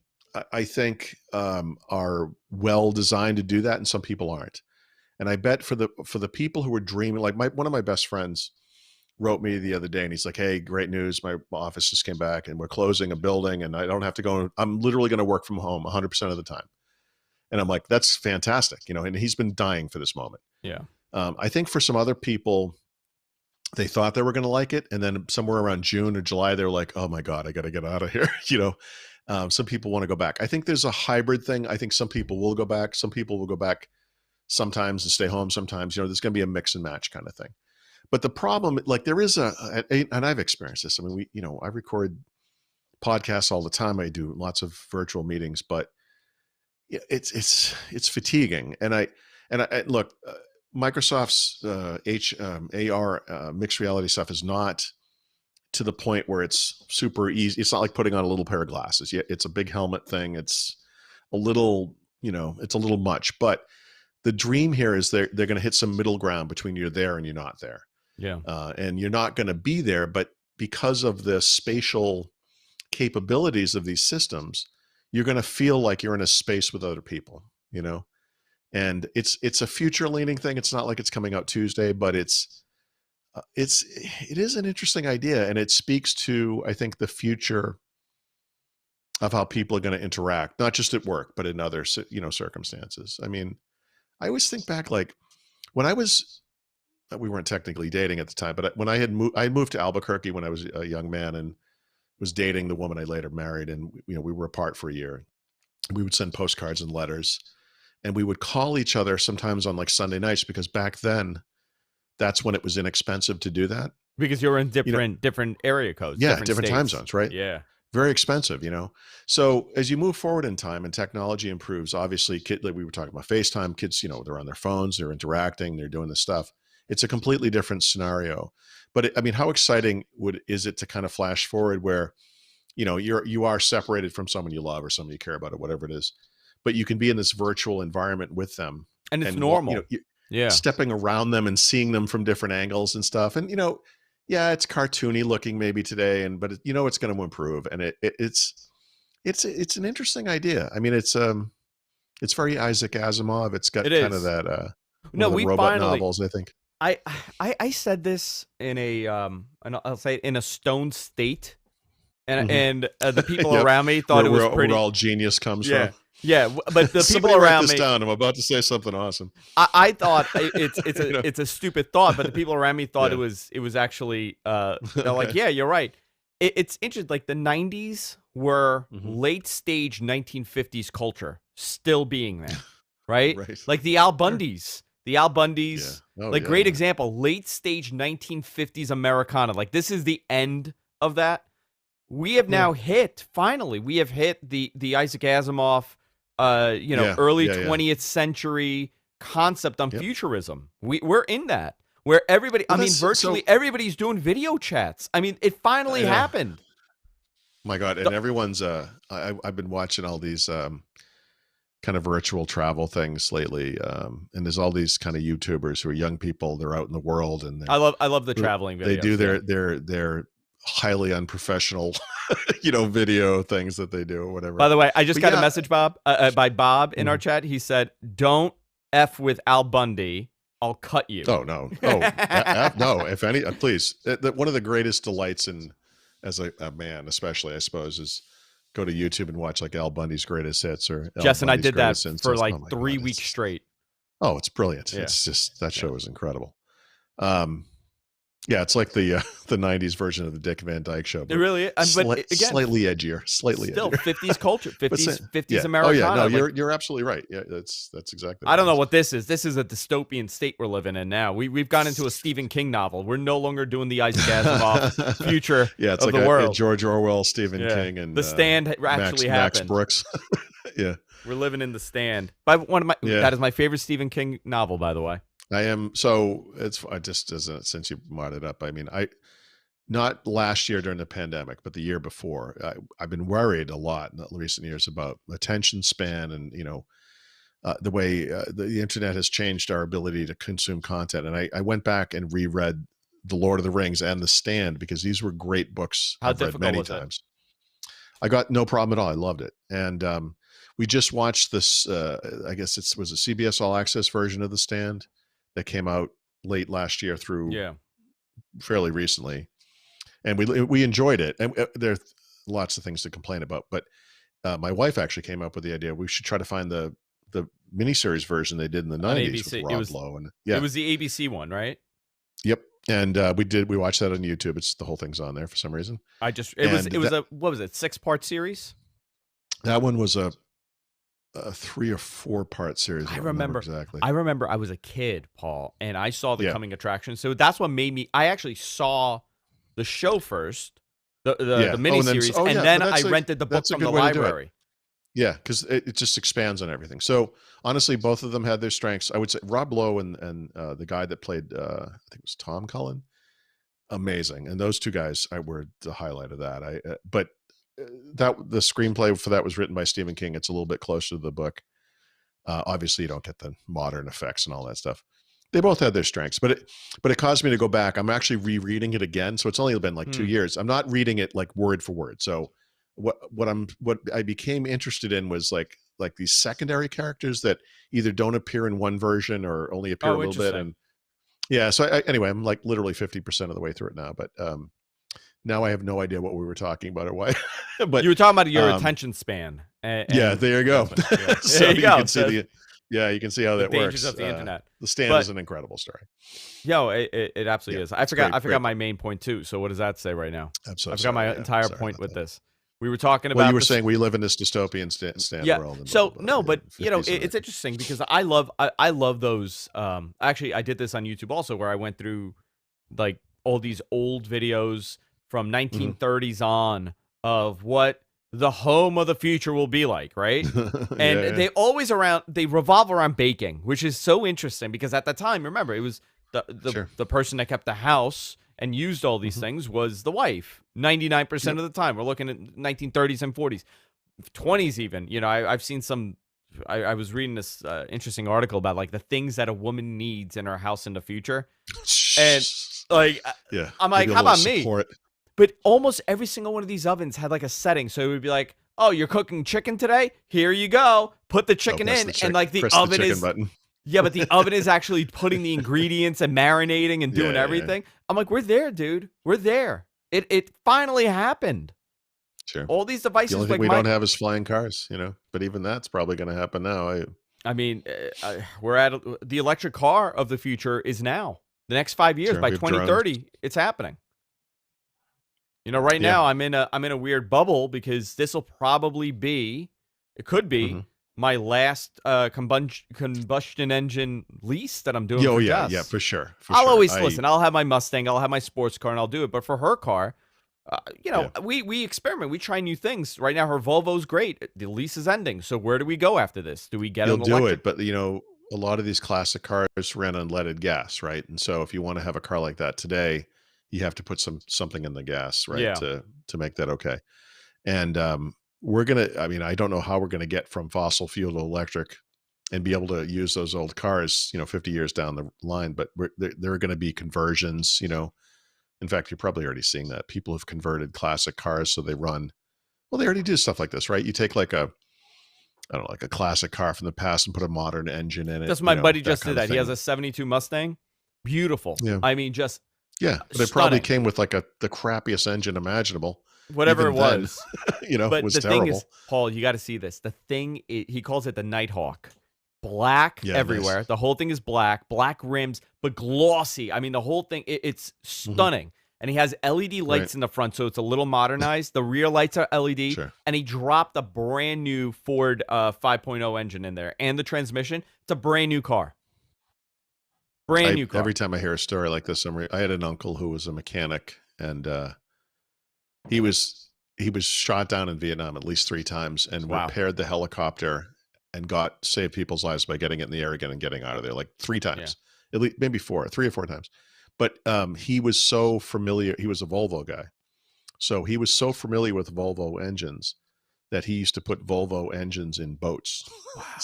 I think, are well designed to do that, and some people aren't. And I bet for the people who are dreaming, like one of my best friends wrote me the other day, and he's like, "Hey, great news! My office just came back, and we're closing a building, and I don't have to go. I'm literally going to work from home 100% of the time." And I'm like, "That's fantastic," you know. And he's been dying for this moment. Yeah. I think for some other people, they thought they were going to like it, and then somewhere around June or July, they're like, "Oh my god, I got to get out of here." You know, some people want to go back. I think there's a hybrid thing. I think some people will go back. Some people will go back sometimes and stay home sometimes. You know, there's going to be a mix and match kind of thing. But the problem, like there is and I've experienced this. I mean, I record podcasts all the time. I do lots of virtual meetings, but it's fatiguing. And look, Microsoft's AR mixed reality stuff is not to the point where it's super easy. It's not like putting on a little pair of glasses. Yeah, it's a big helmet thing. It's a little, it's a little much. But the dream here is they're going to hit some middle ground between you're there and you're not there. Yeah. And you're not going to be there, but because of the spatial capabilities of these systems, you're going to feel like you're in a space with other people, and it's a future leaning thing. It's not like it's coming out Tuesday, but it is an interesting idea. And it speaks to, I think, the future of how people are going to interact, not just at work, but in other, circumstances. I mean, I always think back, like when we weren't technically dating at the time, but when I moved to Albuquerque when I was a young man and was dating the woman I later married. And, we were apart for a year. We would send postcards and letters, and we would call each other sometimes on like Sunday nights, because back then that's when it was inexpensive to do that. Because you're in different area codes. Yeah. Different time states. zones, right? Yeah. Very expensive, So as you move forward in time and technology improves, obviously, like we were talking about FaceTime, kids, they're on their phones, they're interacting, they're doing this stuff. It's a completely different scenario. But I mean, how exciting is it to kind of flash forward where, you are separated from someone you love or someone you care about or whatever it is, but you can be in this virtual environment with them, and it's normal. Stepping around them and seeing them from different angles and stuff. And, yeah, it's cartoony looking maybe today, but it's going to improve. And it's an interesting idea. I mean, it's very Isaac Asimov. It's got kind of that, we robot finally, novels, I think. I said this in I'll say it in a stone state. And the people around me thought it was pretty. Where all genius comes from. Yeah, but the people write around this me. Down. I'm about to say something awesome. I thought it's a stupid thought, but the people around me thought it was actually. They're like, yeah, you're right. It's interesting. Like the '90s were late stage 1950s culture still being there, right? Right. Like the Al Bundys. The Al Bundys, great example. Late stage 1950s Americana. Like this is the end of that. We have now finally, we have hit the Isaac Asimov, early 20th century concept on futurism. We're in that, where everybody, virtually everybody's doing video chats. I mean, it finally happened. My God. And everyone's, I've been watching all these kind of virtual travel things lately. And there's all these kind of YouTubers who are young people. They're out in the world, and I love the traveling videos. They do their highly unprofessional, video things that they do or whatever. By the way, I just got a message, Bob, by Bob in our chat. He said, "Don't F with Al Bundy. I'll cut you." Oh, no. Oh, no. If any, please. One of the greatest delights as a man, especially, I suppose, is go to YouTube and watch like Al Bundy's greatest hits or Jess and I did that for like 3 weeks straight. Oh, it's brilliant. Yeah. It's just, that show is incredible. Yeah, it's like the 90s version of the Dick Van Dyke Show. It really is. But again, slightly edgier. Still 50s culture, 50s Americana. Oh, yeah, no, you're absolutely right. Yeah, that's exactly I don't know what this is. This is a dystopian state we're living in now. We've gone into a Stephen King novel. We're no longer doing the Isaac Asimov future it's of like the world. George Orwell, Stephen King, and The Stand actually happened. Max Brooks. Yeah. We're living in The Stand. That is my favorite Stephen King novel, by the way. I am. So I just, since you brought it up, I mean, not last year during the pandemic, but the year before. I've been worried a lot in the recent years about attention span and, the way the internet has changed our ability to consume content. And I went back and reread The Lord of the Rings and The Stand, because these were great books How I've read difficult many was it? times. I got no problem at all. I loved it. And we just watched this, I guess it was a CBS All Access version of The Stand that came out late last year through Yeah. fairly recently. And we enjoyed it. And there are lots of things to complain about. But my wife actually came up with the idea we should try to find the miniseries version they did in the On 90s ABC. with Rob Lowe. And yeah. It was the ABC one, right? Yep. And we watched that on YouTube. It's the whole thing's on there for some reason. It was a what was it, 6-part series? That one was a 3 or 4 part series. I remember exactly. I remember I was a kid, Paul, and I saw the Yeah. coming attraction. So that's what made me. I actually saw the show first, the miniseries, and then I rented the book from the library. Yeah, because it just expands on everything. So honestly, both of them had their strengths. I would say Rob Lowe and the guy that played, I think it was Tom Cullen, amazing. And those two guys were the highlight of that. But the screenplay for that was written by Stephen King. It's a little bit closer to the book. Obviously, you don't get the modern effects and all that stuff. They both had their strengths, but it caused me to go back. I'm actually rereading it again, so it's only been like 2 years. I'm not reading it like word for word. So what I became interested in was like these secondary characters that either don't appear in one version or only appear a little bit. And yeah, so anyway, I'm like literally 50% of the way through it now, but now I have no idea what we were talking about or why. But you were talking about your attention span. Yeah, there you go. Yeah. So there you go. Can see you can see how that works. Dangers of the internet. The Stand is an incredible story. Yo, it absolutely is. I forgot my main point too. So what does that say right now? I forgot my entire point with this. We were talking about. Well, you were saying we live in this dystopian stand world. So no, but it's interesting because I love those. Actually, I did this on YouTube also, where I went through like all these old videos from 1930s on of what the home of the future will be like, right? And they revolve around baking, which is so interesting because at the time, remember, it was the person that kept the house and used all these things was the wife. 99% of the time. We're looking at 1930s and 40s, 20s even. I've seen some. I was reading this interesting article about like the things that a woman needs in her house in the future, and like, I'm like, how about me? But almost every single one of these ovens had like a setting, so it would be like, oh, you're cooking chicken today? Here you go. Put the chicken in, and like the oven is. Yeah, but the oven is actually putting the ingredients and marinating and doing everything. Yeah. I'm like, we're there, dude. We're there. It finally happened. Sure. All these devices. The only thing we don't have is flying cars, but even that's probably going to happen now. I mean, we're at the electric car of the future is now. The next 5 years, by 2030, it's happening. Right now I'm in a weird bubble because this will probably be, it could be my last combustion engine lease that I'm doing. Oh, for yeah, Jess. yeah, for sure. I'll always listen. I'll have my Mustang, I'll have my sports car, and I'll do it. But for her car, we experiment. We try new things. Right now, her Volvo's great. The lease is ending. So where do we go after this? Do we get an electric? You'll do it, but a lot of these classic cars ran on leaded gas, right? And so if you want to have a car like that today, you have to put something in the gas, right? To make that okay. And I don't know how we're gonna get from fossil fuel to electric and be able to use those old cars, 50 years down the line, but there are going to be conversions, in fact, you're probably already seeing that people have converted classic cars. So they already do stuff like this, right? You take like a classic car from the past and put a modern engine in it. That's my buddy just did that. He has a 72 Mustang. Beautiful. Yeah. I mean, just but it probably came with like the crappiest engine imaginable. Whatever it was. But it was the terrible. Thing is, Paul, you got to see this. The thing, he calls it the Nighthawk. Black everywhere. Nice. The whole thing is black rims, but glossy. I mean, the whole thing, it's stunning. And he has LED lights in the front, so it's a little modernized. The rear lights are LED. Sure. And he dropped a brand new Ford 5.0 engine in there. And the transmission, it's a brand new car. New car. Every time I hear a story like this, I had an uncle who was a mechanic, and he was shot down in Vietnam at least 3 times and repaired the helicopter and saved people's lives by getting it in the air again and getting out of there like 3 times, at least maybe 3 or 4 times. But he was so familiar. He was a Volvo guy. So he was so familiar with Volvo engines that he used to put Volvo engines in boats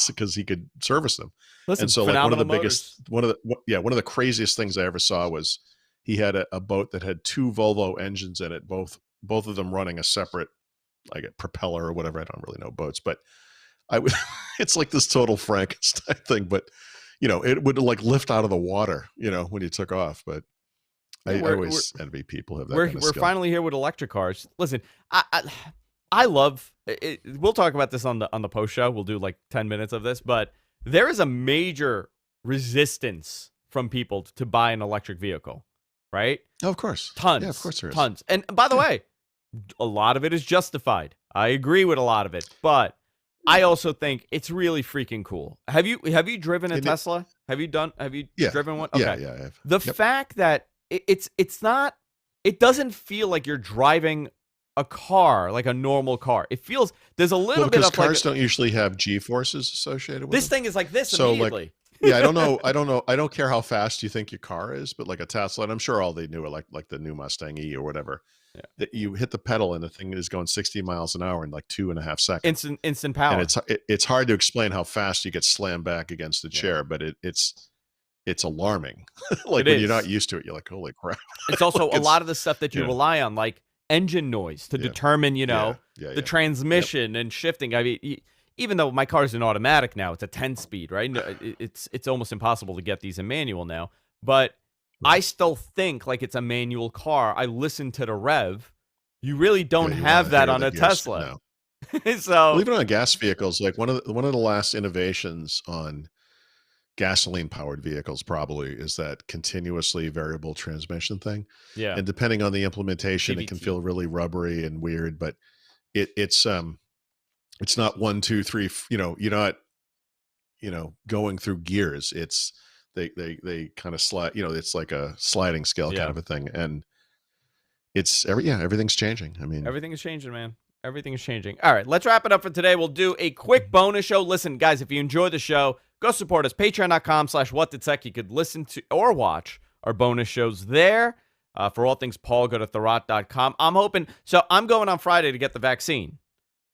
because he could service them. Listen, and so like one of the motors. one of the craziest things I ever saw was he had a boat that had 2 Volvo engines in it, both of them running a separate, like a propeller or whatever. I don't really know boats, but I would, it's like this total Frankenstein thing, but it would like lift out of the water, when you took off. But I always envy people who have that kind of skill. We're finally here with electric cars. Listen, I love it. We'll talk about this on the post show. We'll do like 10 minutes of this, but there is a major resistance from people to buy an electric vehicle, right? Oh, of course. Tons. Yeah, of course there is. Tons. And by the way, a lot of it is justified. I agree with a lot of it, but I also think it's really freaking cool. Have you driven a Tesla? Have you driven one? Okay. Yeah, I have. The fact that it's not, it doesn't feel like you're driving a car like a normal car. It feels there's a little bit of cars don't usually have G-forces associated with this them. thing is like this So immediately. I don't know. I don't care how fast you think your car is, but like a Tesla, and I'm sure all they knew are like the new Mustang E or whatever. Yeah. That you hit the pedal and the thing is going 60 miles an hour in like 2.5 seconds. Instant power. And it's hard to explain how fast you get slammed back against the chair, but it's alarming. Like when you're not used to it, you're like, holy crap. It's also a lot of the stuff that you rely on, like engine noise to determine, the transmission and shifting. I mean, even though my car is an automatic now, it's a 10-speed, right? It's almost impossible to get these in manual now, but I still think like it's a manual car. I listen to the rev. You really don't have that on a Tesla. No. So even on gas vehicles, like one of the last innovations on gasoline powered vehicles probably is that continuously variable transmission thing. Yeah. And depending on the implementation, it can feel really rubbery and weird, but it's not 1, 2, 3, you're not, going through gears. It's they kind of slide, it's like a sliding scale kind of a thing. And everything's changing. I mean, everything is changing, man. Everything is changing. All right, let's wrap it up for today. We'll do a quick bonus show. Listen, guys, if you enjoy the show, go support us. Patreon.com/whatthetech. You could listen to or watch our bonus shows there. For all things Paul, go to therot.com. I'm going on Friday to get the vaccine.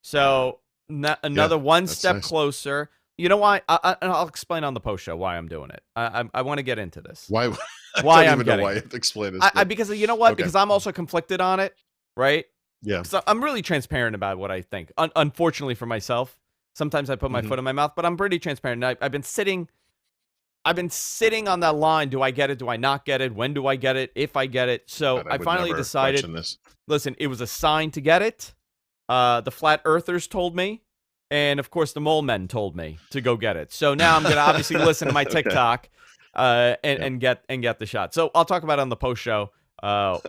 So another one step closer. You know why? I'll explain on the post show why I'm doing it. I want to get into this. Why? Why I'm getting it? Why you have to explain this? Because you know what? Okay. Because I'm also conflicted on it, right? Yeah. So I'm really transparent about what I think. Unfortunately for myself, sometimes I put my foot in my mouth, but I'm pretty transparent. I've been sitting on that line. Do I get it? Do I not get it? When do I get it? If I get it. So I finally decided, listen, it was a sign to get it. The flat earthers told me. And of course, the mole men told me to go get it. So now I'm going to obviously listen to my TikTok and get the shot. So I'll talk about it on the post show, how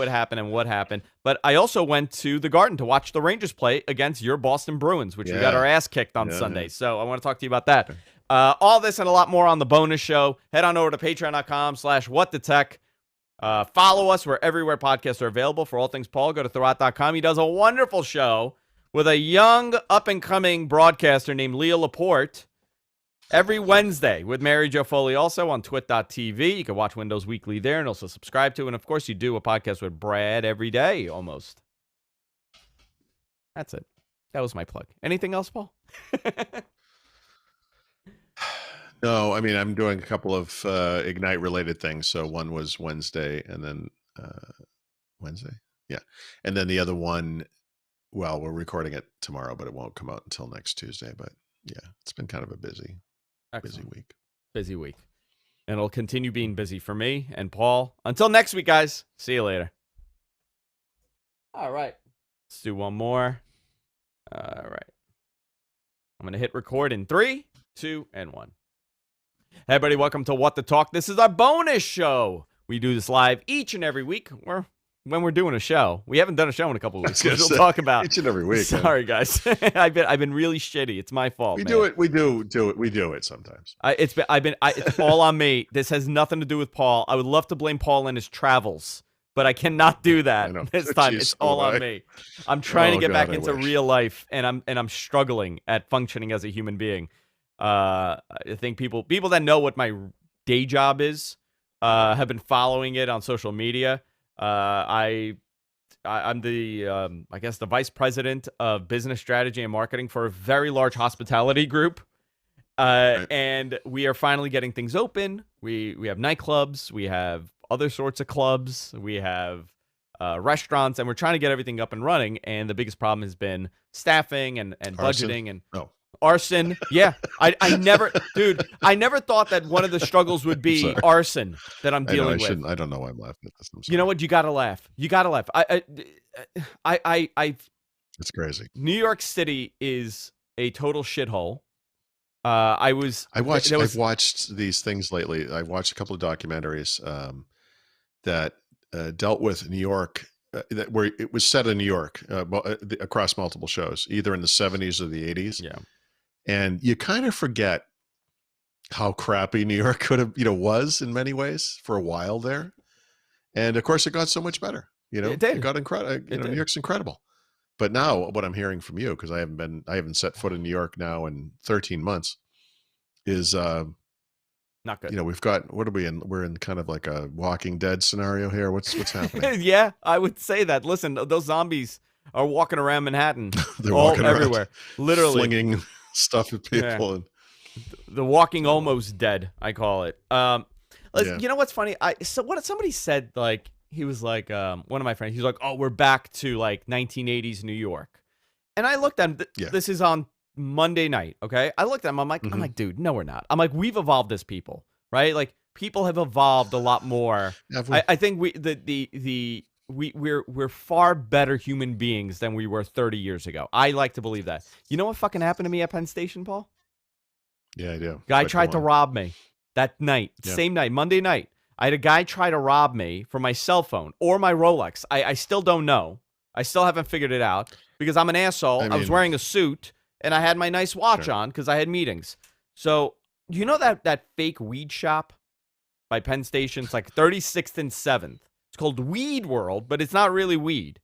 it happened and what happened. But I also went to the Garden to watch the Rangers play against your Boston Bruins, which we got our ass kicked on Sunday. So I want to talk to you about that. All this and a lot more on the bonus show. Head on over to patreon.com/whatthetech. Follow us everywhere podcasts are available. For all things Paul, go to therot.com. He does a wonderful show with a young, up-and-coming broadcaster named Leah Laporte every Wednesday with Mary Jo Foley, also on twit.tv. You can watch Windows Weekly there and also subscribe to. And, of course, you do a podcast with Brad every day, almost. That's it. That was my plug. Anything else, Paul? No, I mean, I'm doing a couple of Ignite-related things. So one was Wednesday, and then Wednesday? Yeah. And then the other one, well, we're recording it tomorrow, but it won't come out until next Tuesday. But yeah, it's been kind of a busy week. Busy week. And it'll continue being busy for me and Paul. Until next week, guys. See you later. All right. Let's do one more. All right. I'm going to hit record in 3, 2, and 1. Hey, everybody. Welcome to What the Talk. This is our bonus show. We do this live each and every week. When we're doing a show. We haven't done a show in a couple of weeks. We'll talk about each and every week. Sorry, guys. I've been really shitty. It's my fault. We do it sometimes. It's all on me. This has nothing to do with Paul. I would love to blame Paul and his travels, but I cannot do that this time. It's all on me. I'm trying to get back into real life, and I'm struggling at functioning as a human being. I think people that know what my day job is have been following it on social media. I'm the I guess the vice president of business strategy and marketing for a very large hospitality group. Right. And we are finally getting things open. We have nightclubs, we have other sorts of clubs, we have restaurants, and we're trying to get everything up and running. And the biggest problem has been staffing and Arson? budgeting and Oh, arson. Yeah, I never, dude, I never thought that one of the struggles would be sorry. arson that I'm I know I dealing with. shouldn't. I don't know why I'm laughing at this. I'm sorry. You know what? You gotta laugh. You gotta laugh. It's crazy. New York City is a total shithole. I've watched these things lately. I watched a couple of documentaries that dealt with New York, where it was set in New York across multiple shows, either in the 70s or the 80s. Yeah. And you kind of forget how crappy New York could have, was in many ways for a while there. And of course, it got so much better. It did. It got incredible. New York's incredible. But now, what I'm hearing from you, because I haven't set foot in New York now in 13 months, is not good. We've got, what are we in? We're in kind of like a Walking Dead scenario here. What's happening? Yeah, I would say that. Listen, those zombies are walking around Manhattan. They're all walking around, everywhere, literally flinging stuff at people. Yeah. And the walking almost dead, I call it. Yeah. You know what's funny? What somebody said, like, he was like, one of my friends, he's like, oh, we're back to like 1980s New York. And I looked at him, this is on Monday night, okay? I looked at him, I'm like, dude, no, we're not. I'm like, we've evolved as people, right? Like, people have evolved a lot more. I think we're far better human beings than we were 30 years ago. I like to believe that. You know what fucking happened to me at Penn Station, Paul? Yeah, I do. Guy tried to rob me that night, same night, Monday night. I had a guy try to rob me for my cell phone or my Rolex. I still don't know. I still haven't figured it out because I'm an asshole. I was wearing a suit and I had my nice watch on because I had meetings. So, you know that fake weed shop by Penn Station? It's like 36th and 7th. It's called Weed World, but it's not really weed.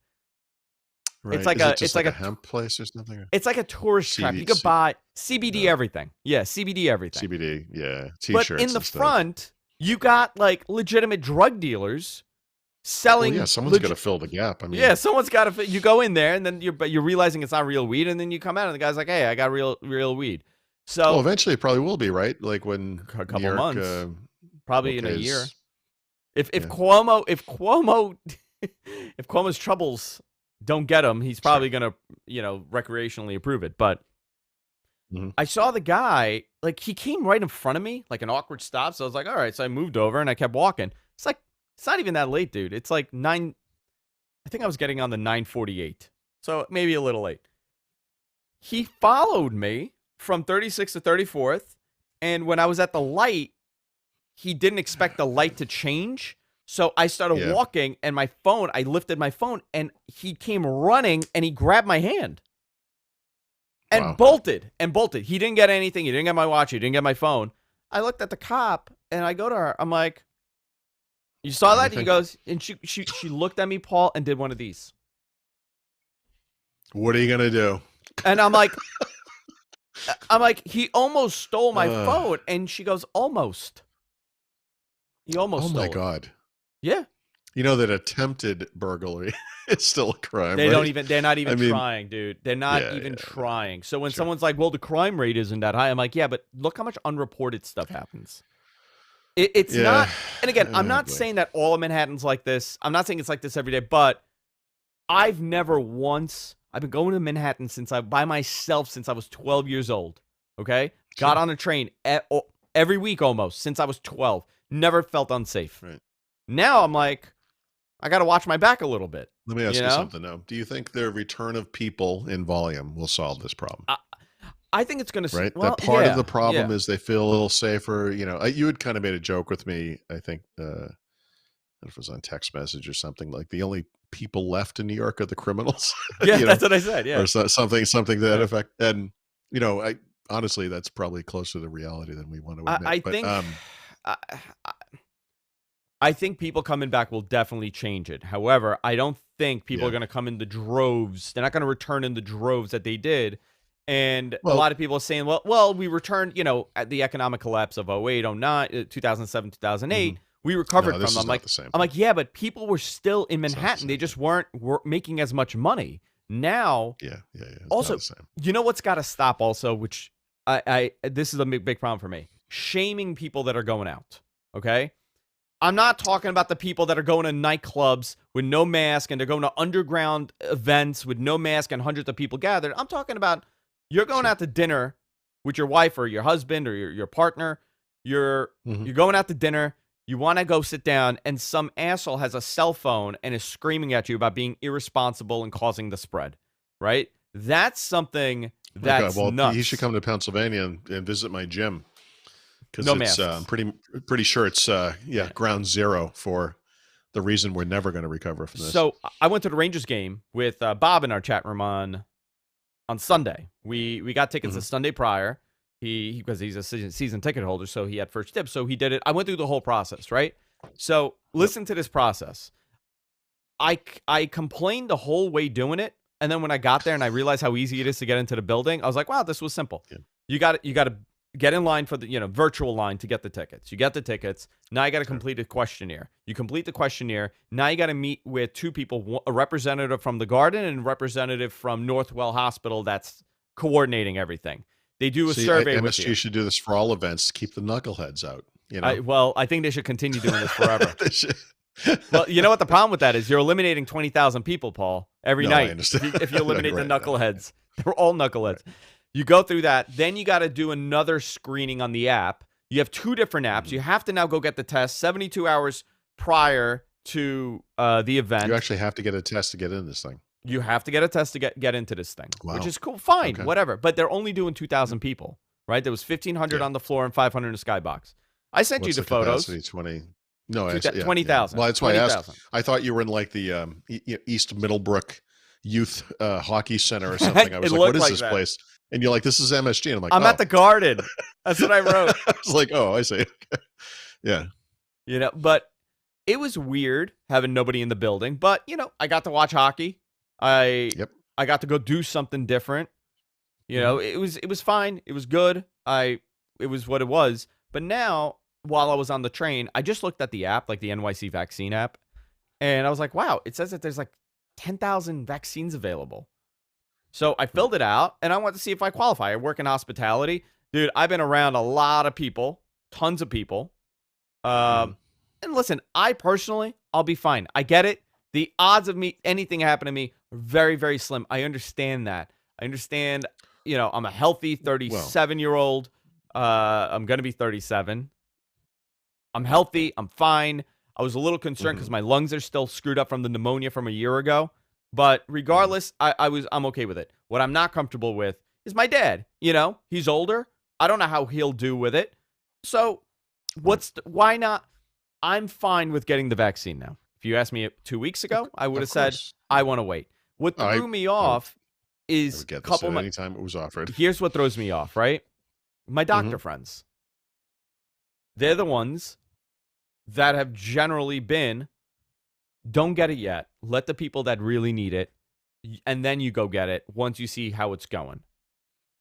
Right. It's like it's like a hemp place or something. It's like a tourist trap. You could buy CBD everything. Yeah, CBD everything. CBD, yeah. T-shirts. But in the front, you got like legitimate drug dealers selling. Well, yeah, someone's got to fill the gap. I mean, yeah, someone's got to. You go in there, and then you're realizing it's not real weed, and then you come out, and the guy's like, "Hey, I got real weed." So, well, eventually it probably will be, right? Like when a couple New York, months, probably in a year. If yeah. if Cuomo's troubles don't get him, he's probably gonna recreationally approve it. But I saw the guy, like, he came right in front of me, like an awkward stop. So I was like, all right. So I moved over and I kept walking. It's like, it's not even that late, dude. It's like 9. I think I was getting on the 9:48. So maybe a little late. He followed me from 36th to 34th. And when I was at the light, he didn't expect the light to change. So I started walking and I lifted my phone and he came running and he grabbed my hand. And bolted. He didn't get anything. He didn't get my watch. He didn't get my phone. I looked at the cop, and I go to her. I'm like, you saw that? He goes, and she looked at me, Paul, and did one of these. What are you going to do? And I'm like, he almost stole my phone. And she goes, almost. He almost stole it. Oh, my God. Yeah. You know that attempted burglary is still a crime. They're not even I mean, trying, dude. They're not even trying. So when someone's like, well, the crime rate isn't that high, I'm like, yeah, but look how much unreported stuff happens. It's not, and again, I'm not saying that all of Manhattan's like this. I'm not saying it's like this every day, but I've been going to Manhattan by myself since I was 12 years old. Okay? Sure. Got on a train every week almost since I was 12. Never felt unsafe. Right. Now I'm like, I got to watch my back a little bit. Let me ask you something now. Do you think the return of people in volume will solve this problem? I think it's going to. Right. That part of the problem is they feel a little safer. You had kind of made a joke with me. I think I don't know if it was on text message or something, like the only people left in New York are the criminals. Yeah, that's what I said. Yeah, or something to that effect. And honestly, that's probably closer to reality than we want to admit. I think people coming back will definitely change it. However, I don't think people are going to come in the droves. They're not going to return in the droves that they did. And a lot of people are saying, well, we returned, at the economic collapse of 08, 09, 2007, 2008. We recovered No, from this them. is not the same. I'm like, yeah, but people were still in It's not the Manhattan. They same just thing. weren't making as much money. Now, Yeah. It's not also, the same. you know what's got to stop also, which this is a big problem for me. Shaming people that are going out. Okay? I'm not talking about the people that are going to nightclubs with no mask and they're going to underground events with no mask and hundreds of people gathered. I'm talking about you're going out to dinner with your wife or your husband or your partner. You're going out to dinner. You want to go sit down, and some asshole has a cell phone and is screaming at you about being irresponsible and causing the spread, right? That's something that's Well, nuts. he should come to Pennsylvania and visit my gym, because No it's masks. pretty sure it's ground zero for the reason we're never going to recover from this. So I went to the Rangers game with Bob in our chat room on Sunday. We got tickets the Sunday prior. Because he's a season ticket holder, so he had first dibs. So he did it. I went through the whole process, right? So listen to this process. I complained the whole way doing it, and then when I got there and I realized how easy it is to get into the building, I was like, wow, this was simple. Yeah. You got to get in line for the virtual line to get the tickets. You get the tickets. Now you got to complete a questionnaire. You complete the questionnaire. Now you got to meet with two people, a representative from the Garden and a representative from Northwell Hospital that's coordinating everything. They do a survey with you. MSG should do this for all events. Keep the knuckleheads out. You know? I think they should continue doing this forever. Well, you know what the problem with that is? You're eliminating 20,000 people, Paul, every night. I understand. If you eliminate Right, the knuckleheads. They're all knuckleheads. Right. You go through that. Then you got to do another screening on the app. You have two different apps. You have to now go get the test 72 hours prior to the event. You actually have to get a test to get in this thing. You have to get a test to get into this thing, wow. which is cool. Fine, whatever. But they're only doing 2,000 people, right? There was 1,500 on the floor and 500 in the skybox. I sent you the photos. Capacity? 20. No, 20,000. Well, that's why 20, I asked. I thought you were in like the East Middlebrook Youth Hockey Center or something. I was like, what is this place? And you're like, this is MSG. And I'm like, I'm at the Garden. That's what I wrote. I was like, oh, I see. Yeah. But it was weird having nobody in the building. But, I got to watch hockey. I got to go do something different. It was fine. It was good. It was what it was. But now, while I was on the train, I just looked at the app, like the NYC vaccine app, and I was like, wow, it says that there's like 10,000 vaccines available. So I filled it out, and I wanted to see if I qualify. I work in hospitality. Dude, I've been around a lot of people, tons of people. And listen, I'll be fine. I get it. The odds of anything happen to me are very, very slim. I understand that. I understand, I'm a healthy 37-year-old. I'm going to be 37. I'm healthy. I'm fine. I was a little concerned because my lungs are still screwed up from the pneumonia from a year ago. But regardless, I'm okay with it. What I'm not comfortable with is my dad. He's older. I don't know how he'll do with it. So why not? I'm fine with getting the vaccine now. If you asked me 2 weeks ago, I would have said, I want to wait. What threw me off is a couple of anytime it was offered. Here's what throws me off, right? My doctor friends. They're the ones that have generally been, don't get it yet. Let the people that really need it, and then you go get it once you see how it's going.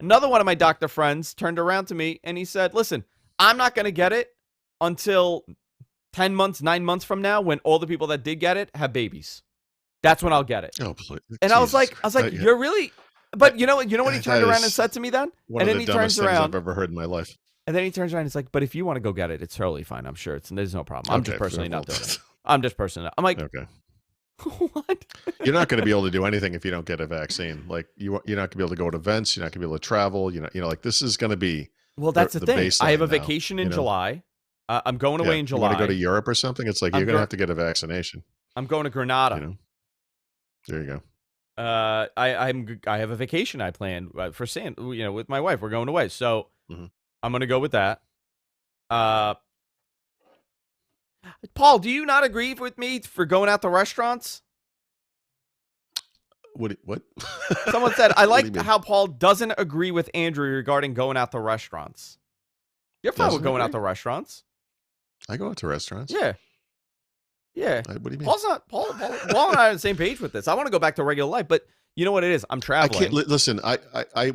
Another one of my doctor friends turned around to me and he said, listen, I'm not going to get it until 10 months, 9 months from now, when all the people that did get it have babies. That's when I'll get it. Oh, please. And I was like, you're really, but you know what he turned around and said to me then? One of the dumbest things I've ever heard in my life. And then he turns around and he's like, but if you want to go get it, it's totally fine. I'm sure there's no problem. I'm just personally not doing it. I'm like, okay. What? You're not going to be able to do anything if you don't get a vaccine. Like you're not going to be able to go to events. You're not going to be able to travel. Like this is going to be. Well, that's the thing. I have a vacation in July. I'm going away in July. You want to go to Europe or something? It's like you're going to have to get a vaccination. I'm going to Granada. There you go. I have a vacation I planned for with my wife. We're going away, so I'm going to go with that. Paul, do you not agree with me for going out to restaurants? What? Someone said I like how Paul doesn't agree with Andrew regarding going out to restaurants. You're fine with going out to restaurants. I go out to restaurants. Yeah. What do you mean? Paul and I are on the same page with this. I want to go back to regular life, but you know what it is? I'm traveling. I can't listen.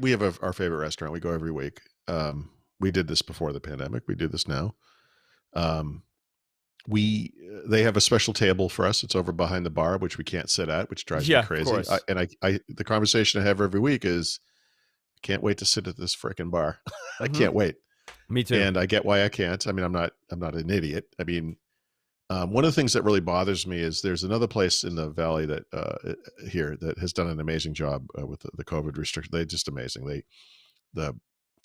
We have our favorite restaurant. We go every week. We did this before the pandemic. We do this now. they have a special table for us. It's over behind the bar, which we can't sit at, which drives me Yeah, of crazy. course. The conversation I have every week is, I can't wait to sit at this freaking bar. I Hmm. can't wait. Me too. And I get why I can't. I mean, I'm not an idiot. I mean, one of the things that really bothers me is there's another place in the valley that here that has done an amazing job with the COVID restriction. They're just amazing. The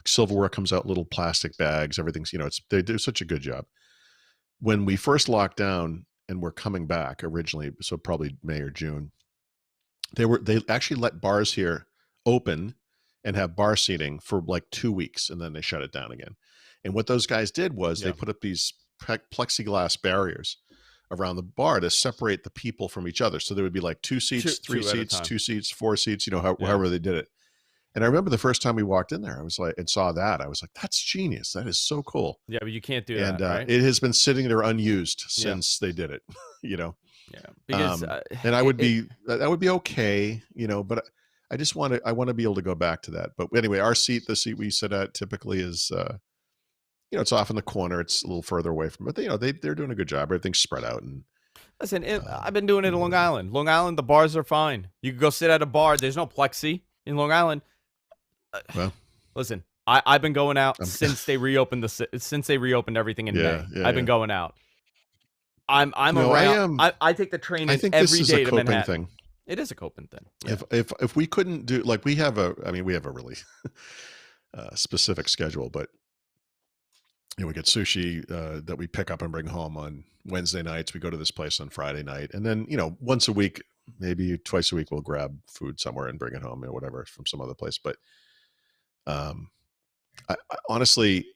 silverware comes out little plastic bags. Everything's, they do such a good job. When we first locked down and were coming back originally, so probably May or June, they actually let bars here open and have bar seating for like 2 weeks, and then they shut it down again. And what those guys did was they put up these plexiglass barriers around the bar to separate the people from each other. So there would be like 2 seats, 3 seats, 2 seats, 4 seats, however they did it. And I remember the first time we walked in there, I was like, and saw that, I was like, that's genius. That is so cool. Yeah, but you can't do And that, right? it has been sitting there unused since they did it, Yeah, because and I would be that would be okay, but I just I want to be able to go back to that. But anyway, the seat we sit at typically is, it's off in the corner. It's a little further away from it. They're doing a good job. Everything's spread out. And listen, I've been doing it in Long Island. Long Island, the bars are fine. You can go sit at a bar. There's no plexi in Long Island. Well, listen, I've been going out since they reopened everything in May. I've been going out. I'm around. I take the train every day to Manhattan. Thing. It is a coping thing. Yeah. If we couldn't do, like, we have a really specific schedule, but we get sushi that we pick up and bring home on Wednesday nights. We go to this place on Friday night, and then once a week, maybe twice a week, we'll grab food somewhere and bring it home, whatever, from some other place. But I honestly,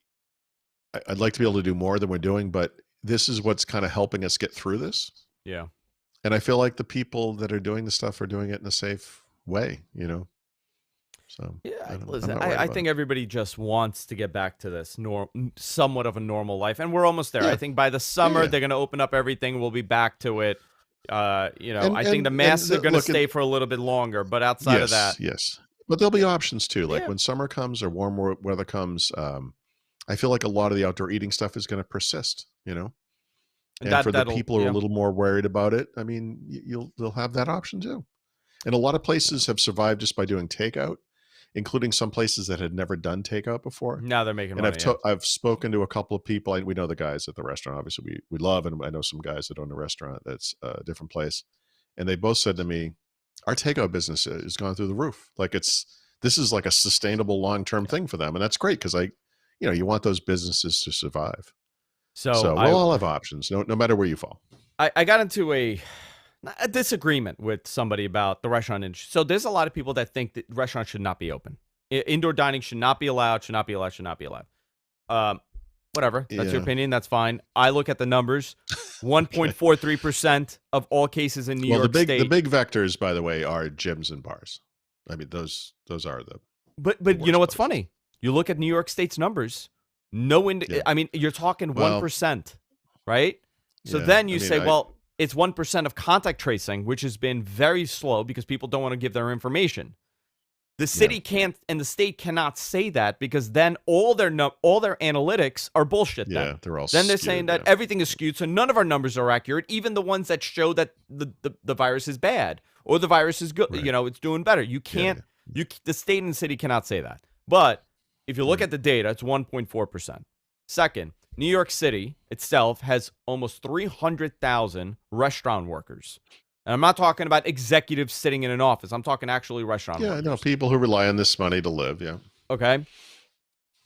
I'd like to be able to do more than we're doing, but this is what's kind of helping us get through this. Yeah. And I feel like the people that are doing the stuff are doing it in a safe way, So yeah, listen, I think everybody just wants to get back to this somewhat of a normal life, and we're almost there. I think by the summer they're going to open up everything. We'll be back to it. I think the masks are going to stay for a little bit longer, but outside of that, yes. But there'll be options too. Like when summer comes or warm weather comes, I feel like a lot of the outdoor eating stuff is going to persist. And for the people who are a little more worried about it, I mean, they'll have that option too. And a lot of places have survived just by doing takeout, including some places that had never done takeout before. Now they're making money. And I've spoken to a couple of people. We know the guys at the restaurant. Obviously, we love, and I know some guys that own a restaurant that's a different place. And they both said to me, our takeout business has gone through the roof. Like this is like a sustainable long-term thing for them. And that's great because you want those businesses to survive. So we'll all have options, no matter where you fall. I got into a disagreement with somebody about the restaurant industry. So there's a lot of people that think that restaurants should not be open. Indoor dining should not be allowed, should not be allowed. Whatever. That's your opinion. That's fine. I look at the numbers. 1.43% of all cases in New York State. The big vectors, by the way, are gyms and bars. I mean, those are the. But you know what's funny? You look at New York State's numbers. I mean, you're talking 1%, right? So then you say, it's 1% of contact tracing, which has been very slow because people don't want to give their information. The city can't, and the state cannot say that because then all their analytics are bullshit. Yeah, they're all. Then they're saying that everything is skewed, so none of our numbers are accurate, even the ones that show that the virus is bad or the virus is good. Right. It's doing better. You can't. The state and the city cannot say that. But if you look at the data, it's 1.4%. Second, New York City itself has almost 300,000 restaurant workers. And I'm not talking about executives sitting in an office. I'm talking actually restaurant workers. Yeah, no, people who rely on this money to live, Okay?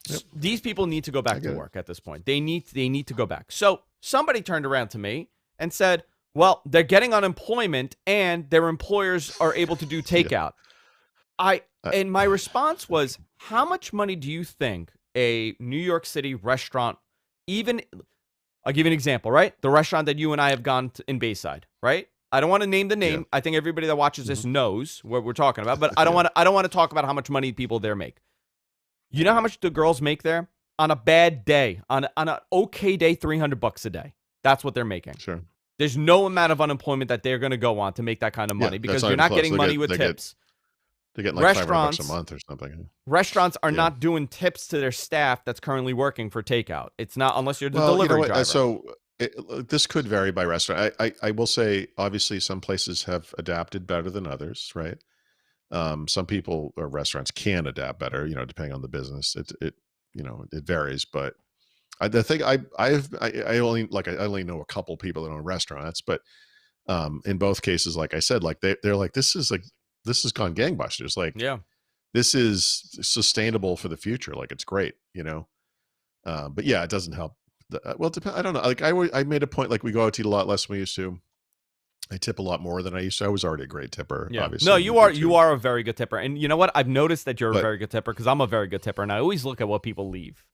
Yep. These people need to go back to work at this point. They need to go back. So somebody turned around to me and said, well, they're getting unemployment and their employers are able to do takeout. And my response was, how much money do you think a New York City restaurant, I'll give you an example, right? The restaurant that you and I have gone to in Bayside, right? I don't want to name the name. Yeah. I think everybody that watches this knows what we're talking about, but I don't want to talk about how much money people there make. You know how much the girls make there? On a bad day, on an okay day, $300 a day. That's what they're making. Sure. There's no amount of unemployment that they're going to go on to make that kind of money because you're not getting money with tips. They're getting like $500 a month or something. Restaurants are not doing tips to their staff that's currently working for takeout. It's not unless you're the delivery driver. So this could vary by restaurant. I will say, obviously, some places have adapted better than others, right? Some people or restaurants can adapt better, depending on the business. It varies, but the thing I only know a couple people that own restaurants, but in both cases, like I said, like they're like, this has gone gangbusters. Like Yeah. this is sustainable for the future. Like it's great, but yeah, it doesn't help. Well, it depends. I don't know. Like I made a point, like we go out to eat a lot less than we used to. I tip a lot more than I used to. I was already a great tipper, Yeah. obviously. No, you are a very good tipper. And you know what? I've noticed that you're a But very good tipper because I'm a very good tipper, and I always look at what people leave.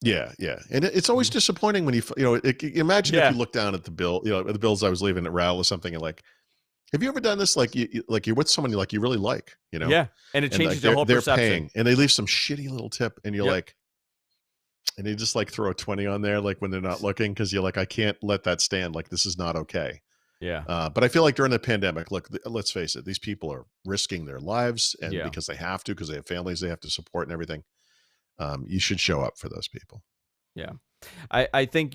yeah, and it's always disappointing when imagine if Yeah. you look down at the bill, the bills I was leaving at Rattle or something, and like, have you ever done this? Like you're with someone you really like, Yeah. And it and like changes your whole they're perception. paying, and they leave some shitty little tip, and you're Yep. like, and you just like throw a 20 on there, like when they're not looking, because you're like, I can't let that stand. Like this is not okay. Yeah. But I feel like during the pandemic, look, let's face it, these people are risking their lives, and Yeah. because they have to, because they have families they have to support and everything. You should show up for those people. Yeah. I think,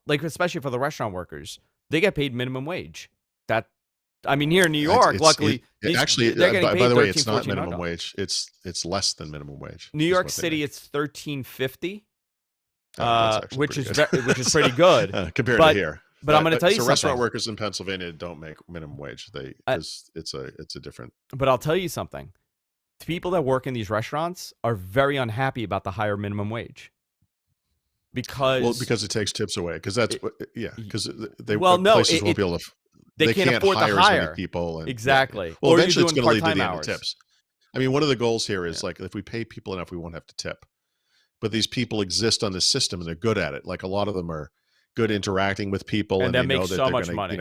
like, especially for the restaurant workers, they get paid minimum wage. Here in New York, luckily, actually, they're getting paid by the way, $13, it's not $14. minimum wage. It's less than minimum wage. New is York what they City, make. it's $13.50, That's actually which pretty is good. which is pretty good. Compared But- to here. But I'm going to tell you so something. restaurant workers in Pennsylvania don't make minimum wage. Because it's a different. But I'll tell you something. The people that work in these restaurants are very unhappy about the higher minimum wage. Because it takes tips away. Because that's because they Well, no, places won't be able to. they can't afford to hire as hire many people. And, exactly. Well, Or eventually you're it's doing going to lead to part-time the end of hours. tips. I mean, one of the goals here is like if we pay people enough, we won't have to tip. But these people exist on this system and they're good at it. Like a lot of them are good interacting with people, And that they know makes that so they're much gonna, money.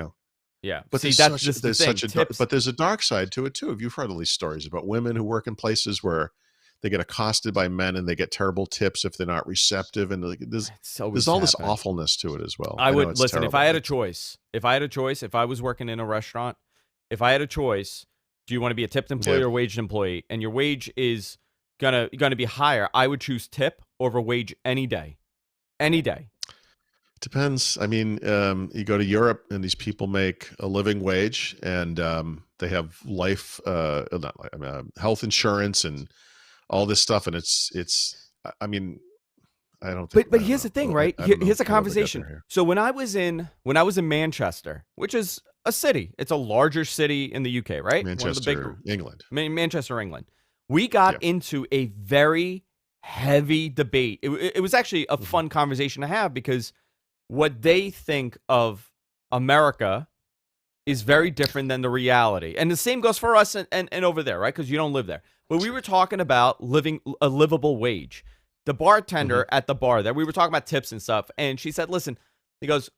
Yeah. But See, there's that's such, just the there's thing. such a Tips, but there's a dark side to it too. If you've heard all these stories about women who work in places where they get accosted by men and they get terrible tips if they're not receptive, and like, there's all this awfulness to it as well. I would know it's listen. terrible. If I had a choice, if I was working in a restaurant, if I had a choice, do you want to be a tipped employee or waged employee? And your wage is gonna be higher. I would choose tip over wage any day. Any day. Depends. I mean, you go to Europe and these people make a living wage, and they have health insurance and all this stuff, and it's. I mean, I don't think. But here's the thing, right? Here's a conversation. Here. So when I was in Manchester, which is a city, it's a larger city in the UK, right? Manchester, England. Manchester, England. We got into a very heavy debate. It was actually a fun conversation to have because what they think of America is very different than the reality. And the same goes for us and over there, right? Because you don't live there. But we were talking about living a livable wage. The bartender at the bar that we were talking about tips and stuff. And she said, listen, he goes,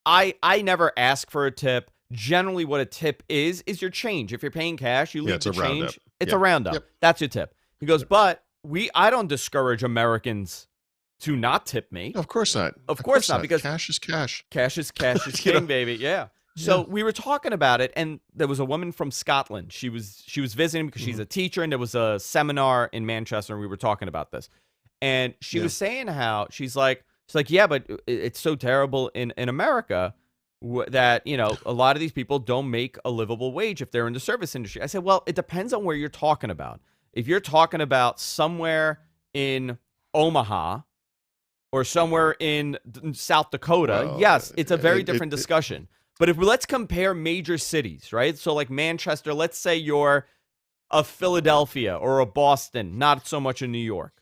I never ask for a tip. Generally what a tip is your change. If you're paying cash, you leave the change. It's a roundup. Yep. That's your tip. He goes, but I don't discourage Americans to not tip me. Of course not. Of course not, because cash is cash. Cash is king, baby. Yeah. So we were talking about it, and there was a woman from Scotland. She was visiting because she's a teacher, and there was a seminar in Manchester, and we were talking about this. And she was saying how she's like, yeah, but it's so terrible in America that, a lot of these people don't make a livable wage if they're in the service industry. I said, well, it depends on where you're talking about. If you're talking about somewhere in Omaha or somewhere in South Dakota, yes, it's a very different discussion. But let's compare major cities, right? So like Manchester, let's say you're a Philadelphia or a Boston, not so much in New York.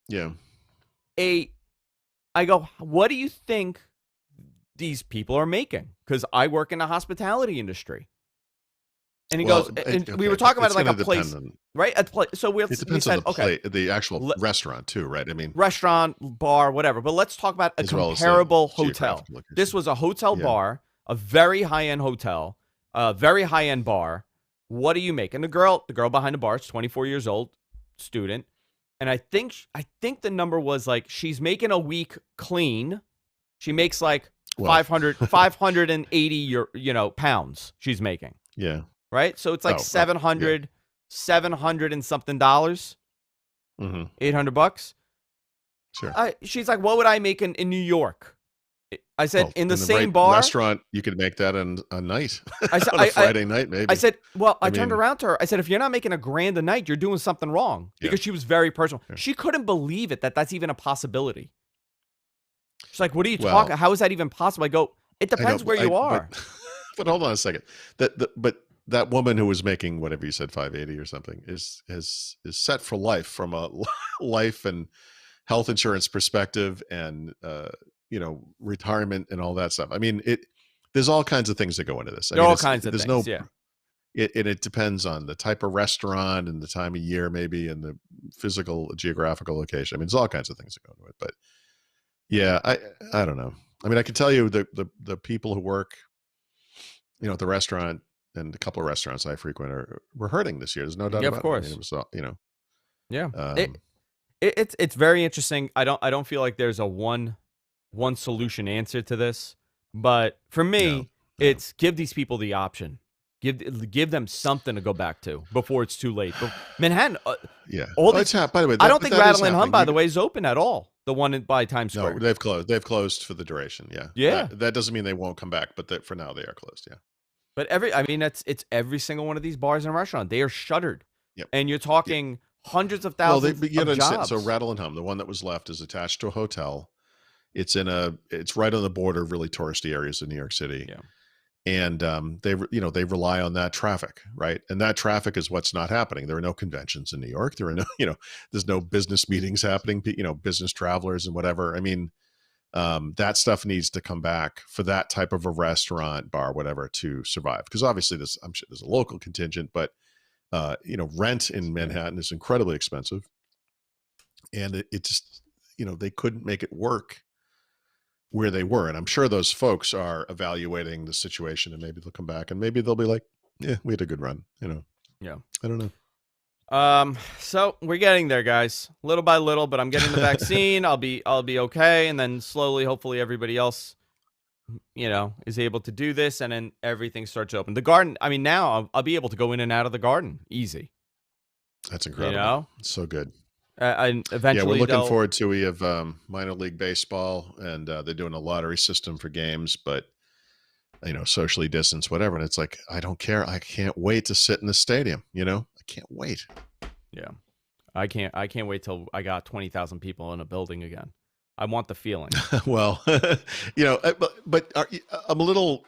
Yeah. I go, what do you think these people are making? Because I work in the hospitality industry. And he goes, and we were talking about it like a place, right? So we depends said, on the actual restaurant too, right? I mean, restaurant, bar, whatever. But let's talk about a comparable hotel. This was a hotel bar, a very high-end hotel, a very high-end bar. What do you make? And the girl behind the bar is 24 years old, student. And I think the number was like she's making a week clean. She makes like 580 pounds she's making. Yeah. Right? So it's like 700 and something dollars. $800. Sure. She's like, what would I make in New York? I said Well, in the in the same right bar. restaurant, you could make that in a night. I said, On a Friday night, maybe. I said, well, I I turned mean, around to her. I said, if you're not making a grand a night, you're doing something wrong, yeah, because she was very personal. yeah. She couldn't believe it, that that's even a possibility. She's like, what are you Well, talking? How is that even possible? I go, it I know, depends where you but are. but hold on a second. But that woman who was making whatever you said, 580 or something, is set for life from a life and health insurance perspective, and retirement and all that stuff. I mean, there's all kinds of things that go into this. I There are mean, all kinds of there's things. no Yeah. it depends on the type of restaurant and the time of year, maybe, and the physical geographical location. I mean, there's all kinds of things that go into it. But yeah, I don't know. I mean, I can tell you the people who work, at the restaurant, and a couple of restaurants I frequent were hurting this year. There's no doubt Yeah, of about it. I mean, course. it was, Yeah. um, It's very interesting. I don't feel like there's a one solution answer to this, but for no, me, no. it's give these people the option. Give them something to go back to before it's too late. But Manhattan, Yeah. all Oh, these, by the way, I don't but think that is Rattle and Hum, happening. by the way, is open at all. The one by Times No, Square. they've closed. They've closed for the duration. Yeah. Yeah. That doesn't mean they won't come back, but for now they are closed. Yeah. But it's every single one of these bars and restaurants. They are shuttered. Yep. And you're Yep. talking hundreds of Well, thousands but you of understand. jobs. So Rattle and Hum, the one that was left, is attached to a hotel. It's right on the border of really touristy areas of New York City. Yeah. And they rely on that traffic, right? And that traffic is what's not happening. There are no conventions in New York. There are no, there's no business meetings happening, business travelers and whatever. I mean, that stuff needs to come back for that type of a restaurant, bar, whatever, to survive. Because obviously I'm sure there's a local contingent, but rent in Manhattan is incredibly expensive. And it just, they couldn't make it work where they were. And I'm sure those folks are evaluating the situation, and maybe they'll come back and maybe they'll be like, yeah, we had a good run, Yeah. I don't know. So we're getting there, guys, little by little, but I'm getting the vaccine. I'll be okay. And then slowly, hopefully everybody else, is able to do this, and then everything starts open. The garden, I mean, now I'll be able to go in and out of the garden easy. That's incredible. It's so good. And eventually, we're looking forward to, we have minor league baseball, and they're doing a lottery system for games, but socially distanced, whatever. And it's like, I don't care. I can't wait to sit in the stadium. I can't wait. Yeah. I can't wait till I got 20,000 people in a building again. I want the feeling. Well, but I'm a little,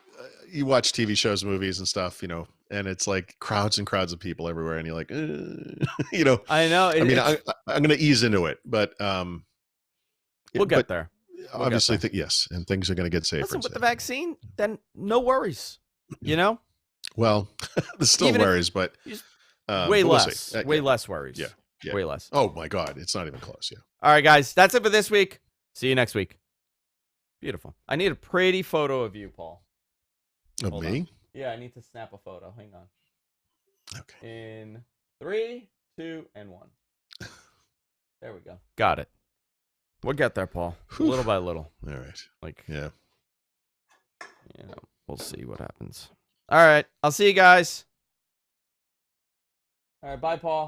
you watch TV shows, movies and stuff, and it's like crowds and crowds of people everywhere. And you're like, I know. I'm going to ease into it, but we'll get there. Obviously, yes. And things are going to get safer. Listen, with the vaccine, then no worries, Well, there's still worries, but way less, way less worries. Yeah. Way less. Oh my God. It's not even close. Yeah. All right, guys. That's it for this week. See you next week. Beautiful. I need a pretty photo of you, Paul. Of me? On. Yeah, I need to snap a photo. Hang on. Okay. In 3, 2, and 1. There we go. Got it. We'll get there, Paul. Little by little. All right. Yeah. We'll see what happens. All right. I'll see you guys. All right. Bye, Paul.